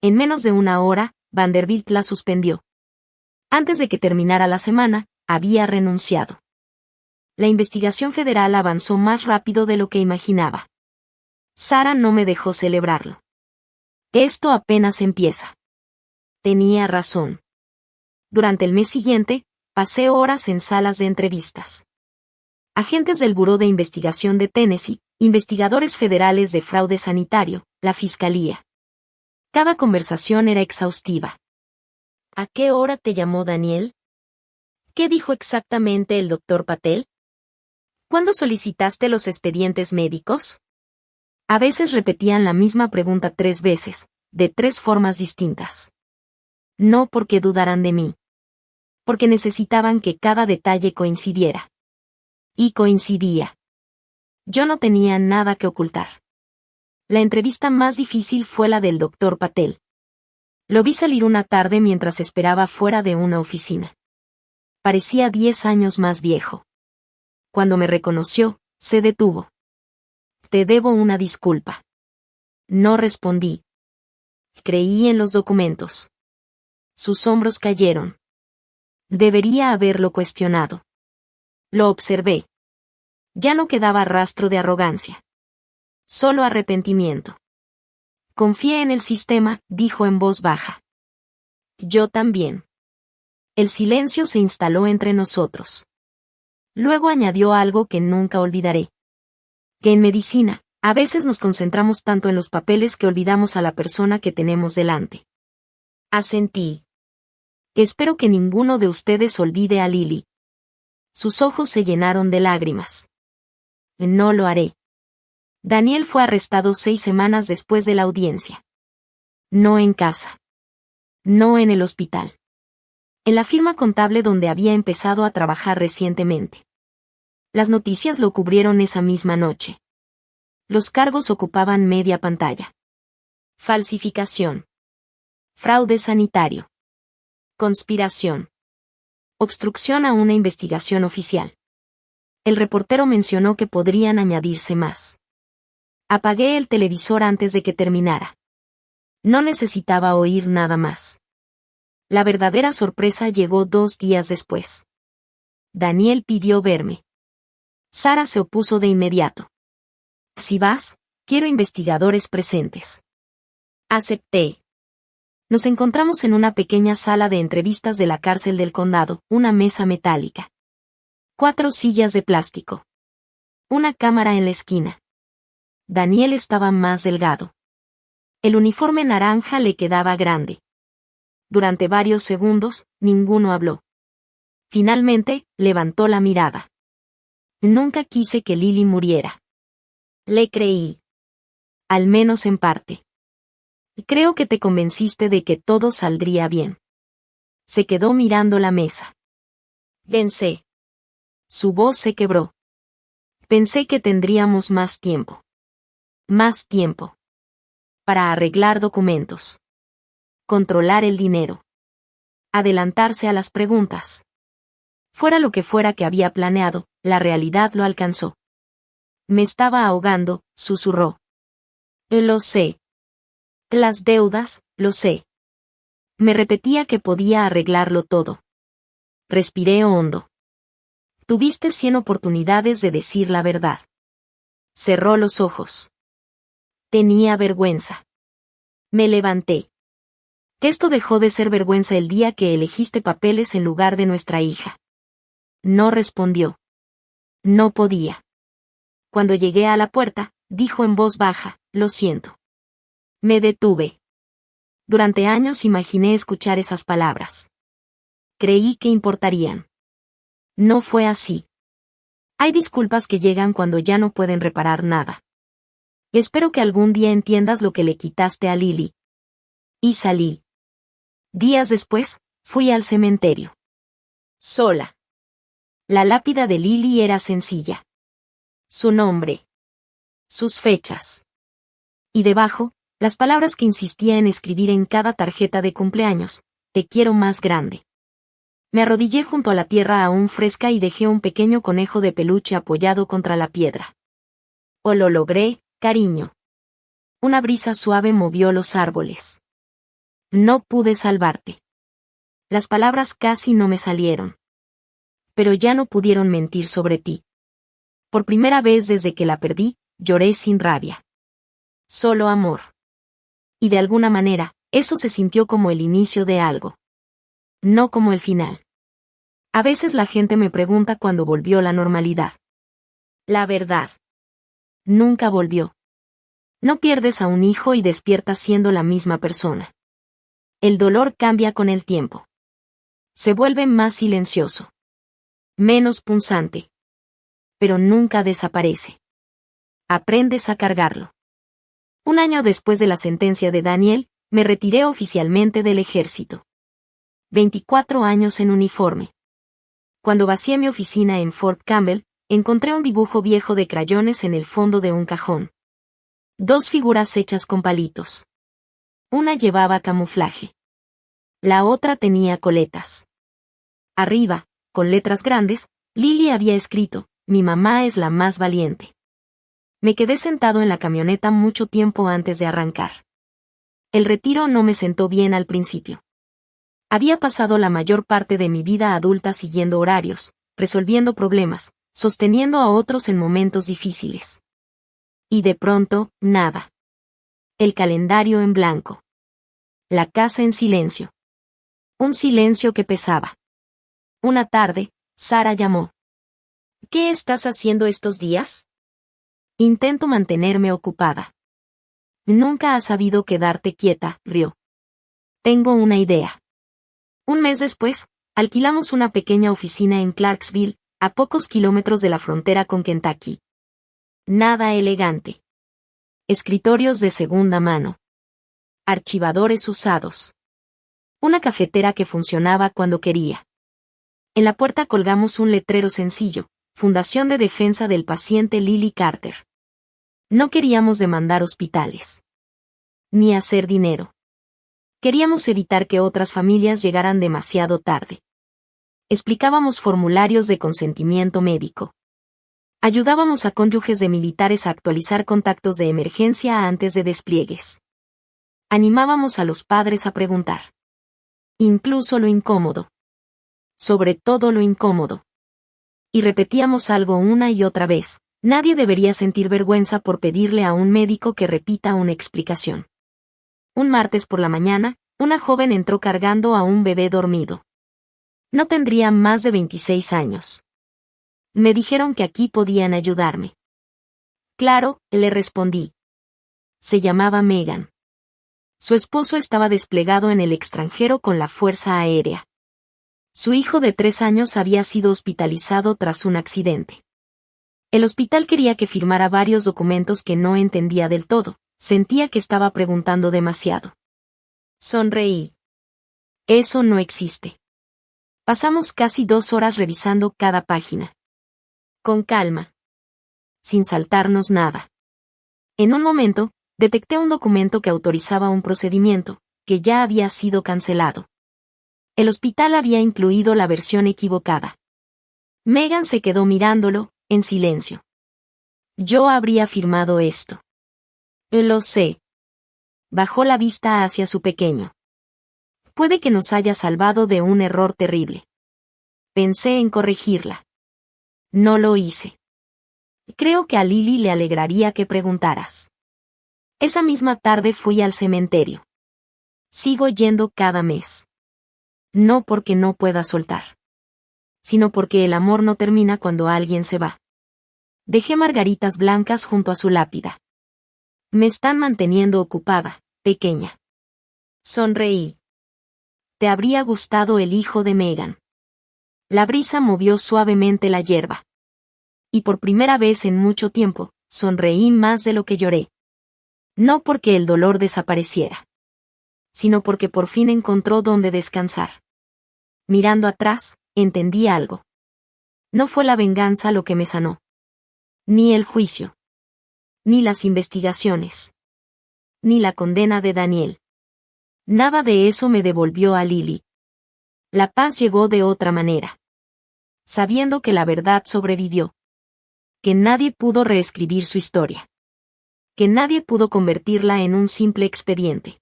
En menos de una hora, Vanderbilt la suspendió. Antes de que terminara la semana, había renunciado. La investigación federal avanzó más rápido de lo que imaginaba. Sara no me dejó celebrarlo. Esto apenas empieza. Tenía razón. Durante el mes siguiente, Pasé horas en salas de entrevistas. Agentes del Buró de Investigación de Tennessee, investigadores federales de fraude sanitario, la fiscalía. Cada conversación era exhaustiva. ¿A qué hora te llamó Daniel? ¿Qué dijo exactamente el doctor Patel? ¿Cuándo solicitaste los expedientes médicos? A veces repetían la misma pregunta 3 veces, de 3 formas distintas. No porque dudaran de mí. Porque necesitaban que cada detalle coincidiera. Y coincidía. Yo no tenía nada que ocultar. La entrevista más difícil fue la del doctor Patel. Lo vi salir una tarde mientras esperaba fuera de una oficina. Parecía 10 años más viejo. Cuando me reconoció, se detuvo. Te debo una disculpa. No respondí. Creí en los documentos. Sus hombros cayeron. Debería haberlo cuestionado. Lo observé. Ya no quedaba rastro de arrogancia. Solo arrepentimiento. Confié en el sistema, dijo en voz baja. Yo también. El silencio se instaló entre nosotros. Luego añadió algo que nunca olvidaré. Que en medicina, a veces nos concentramos tanto en los papeles que olvidamos a la persona que tenemos delante. Asentí. Espero que ninguno de ustedes olvide a Lily. Sus ojos se llenaron de lágrimas. No lo haré. Daniel fue arrestado 6 semanas después de la audiencia. No en casa. No en el hospital. En la firma contable donde había empezado a trabajar recientemente. Las noticias lo cubrieron esa misma noche. Los cargos ocupaban media pantalla. Falsificación. Fraude sanitario. Conspiración. Obstrucción a una investigación oficial. El reportero mencionó que podrían añadirse más. Apagué el televisor antes de que terminara. No necesitaba oír nada más. La verdadera sorpresa llegó 2 días después. Daniel pidió verme. Sara se opuso de inmediato. Si vas, quiero investigadores presentes. Acepté. Nos encontramos en una pequeña sala de entrevistas de la cárcel del condado, una mesa metálica. 4 sillas de plástico. Una cámara en la esquina. Daniel estaba más delgado. El uniforme naranja le quedaba grande. Durante varios segundos, ninguno habló. Finalmente, levantó la mirada. Nunca quise que Lily muriera. Le creí. Al menos en parte. Creo que te convenciste de que todo saldría bien. Se quedó mirando la mesa. Pensé. Su voz se quebró. Pensé que tendríamos más tiempo. Más tiempo. Para arreglar documentos. Controlar el dinero. Adelantarse a las preguntas. Fuera lo que fuera que había planeado, la realidad lo alcanzó. Me estaba ahogando, susurró. Lo sé. Las deudas, lo sé. Me repetía que podía arreglarlo todo. Respiré hondo. Tuviste 100 oportunidades de decir la verdad. Cerró los ojos. Tenía vergüenza. Me levanté. Esto dejó de ser vergüenza el día que elegiste papeles en lugar de nuestra hija. No respondió. No podía. Cuando llegué a la puerta, dijo en voz baja, lo siento. Me detuve. Durante años imaginé escuchar esas palabras. Creí que importarían. No fue así. Hay disculpas que llegan cuando ya no pueden reparar nada. Espero que algún día entiendas lo que le quitaste a Lily. Y salí. Días después, fui al cementerio. Sola. La lápida de Lily era sencilla. Su nombre. Sus fechas. Y debajo, las palabras que insistía en escribir en cada tarjeta de cumpleaños. Te quiero más grande. Me arrodillé junto a la tierra aún fresca y dejé un pequeño conejo de peluche apoyado contra la piedra. O lo logré, cariño. Una brisa suave movió los árboles. No pude salvarte. Las palabras casi no me salieron. Pero ya no pudieron mentir sobre ti. Por primera vez desde que la perdí, lloré sin rabia. Solo amor. Y de alguna manera, eso se sintió como el inicio de algo. No como el final. A veces la gente me pregunta cuándo volvió la normalidad. La verdad. Nunca volvió. No pierdes a un hijo y despiertas siendo la misma persona. El dolor cambia con el tiempo. Se vuelve más silencioso. Menos punzante. Pero nunca desaparece. Aprendes a cargarlo. Un año después de la sentencia de Daniel, me retiré oficialmente del ejército. 24 años en uniforme. Cuando vacié mi oficina en Fort Campbell, encontré un dibujo viejo de crayones en el fondo de un cajón. 2 figuras hechas con palitos. Una llevaba camuflaje. La otra tenía coletas. Arriba, con letras grandes, Lily había escrito: "Mi mamá es la más valiente". Me quedé sentado en la camioneta mucho tiempo antes de arrancar. El retiro no me sentó bien al principio. Había pasado la mayor parte de mi vida adulta siguiendo horarios, resolviendo problemas, sosteniendo a otros en momentos difíciles. Y de pronto, nada. El calendario en blanco. La casa en silencio. Un silencio que pesaba. Una tarde, Sara llamó. ¿Qué estás haciendo estos días? Intento mantenerme ocupada. Nunca has sabido quedarte quieta, rió. Tengo una idea. Un mes después, alquilamos una pequeña oficina en Clarksville, a pocos kilómetros de la frontera con Kentucky. Nada elegante. Escritorios de segunda mano. Archivadores usados. Una cafetera que funcionaba cuando quería. En la puerta colgamos un letrero sencillo: Fundación de Defensa del Paciente Lily Carter. No queríamos demandar hospitales. Ni hacer dinero. Queríamos evitar que otras familias llegaran demasiado tarde. Explicábamos formularios de consentimiento médico. Ayudábamos a cónyuges de militares a actualizar contactos de emergencia antes de despliegues. Animábamos a los padres a preguntar. Incluso lo incómodo. Sobre todo lo incómodo. Y repetíamos algo una y otra vez: nadie debería sentir vergüenza por pedirle a un médico que repita una explicación. Un martes por la mañana, una joven entró cargando a un bebé dormido. No tendría más de 26 años. Me dijeron que aquí podían ayudarme. Claro, le respondí. Se llamaba Megan. Su esposo estaba desplegado en el extranjero con la Fuerza Aérea. Su hijo de 3 años había sido hospitalizado tras un accidente. El hospital quería que firmara varios documentos que no entendía del todo. Sentía que estaba preguntando demasiado. Sonreí. Eso no existe. Pasamos casi 2 horas revisando cada página. Con calma. Sin saltarnos nada. En un momento, detecté un documento que autorizaba un procedimiento, que ya había sido cancelado. El hospital había incluido la versión equivocada. Megan se quedó mirándolo, en silencio. Yo habría firmado esto. Lo sé. Bajó la vista hacia su pequeño. Puede que nos haya salvado de un error terrible. Pensé en corregirla. No lo hice. Creo que a Lily le alegraría que preguntaras. Esa misma tarde fui al cementerio. Sigo yendo cada mes. No porque no pueda soltar. Sino porque el amor no termina cuando alguien se va. Dejé margaritas blancas junto a su lápida. Me están manteniendo ocupada, pequeña. Sonreí. Te habría gustado el hijo de Megan. La brisa movió suavemente la hierba. Y por primera vez en mucho tiempo, sonreí más de lo que lloré. No porque el dolor desapareciera. Sino porque por fin encontró dónde descansar. Mirando atrás, entendí algo. No fue la venganza lo que me sanó. Ni el juicio. Ni las investigaciones. Ni la condena de Daniel. Nada de eso me devolvió a Lily. La paz llegó de otra manera. Sabiendo que la verdad sobrevivió. Que nadie pudo reescribir su historia. Que nadie pudo convertirla en un simple expediente.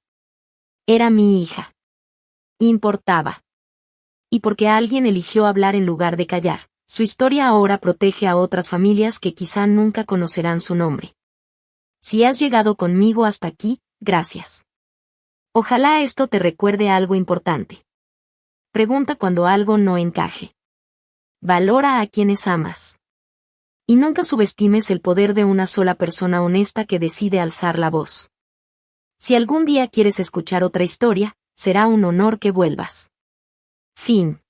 Era mi hija. Importaba. Y porque alguien eligió hablar en lugar de callar, su historia ahora protege a otras familias que quizá nunca conocerán su nombre. Si has llegado conmigo hasta aquí, gracias. Ojalá esto te recuerde algo importante. Pregunta cuando algo no encaje. Valora a quienes amas. Y nunca subestimes el poder de una sola persona honesta que decide alzar la voz. Si algún día quieres escuchar otra historia, será un honor que vuelvas. Fin.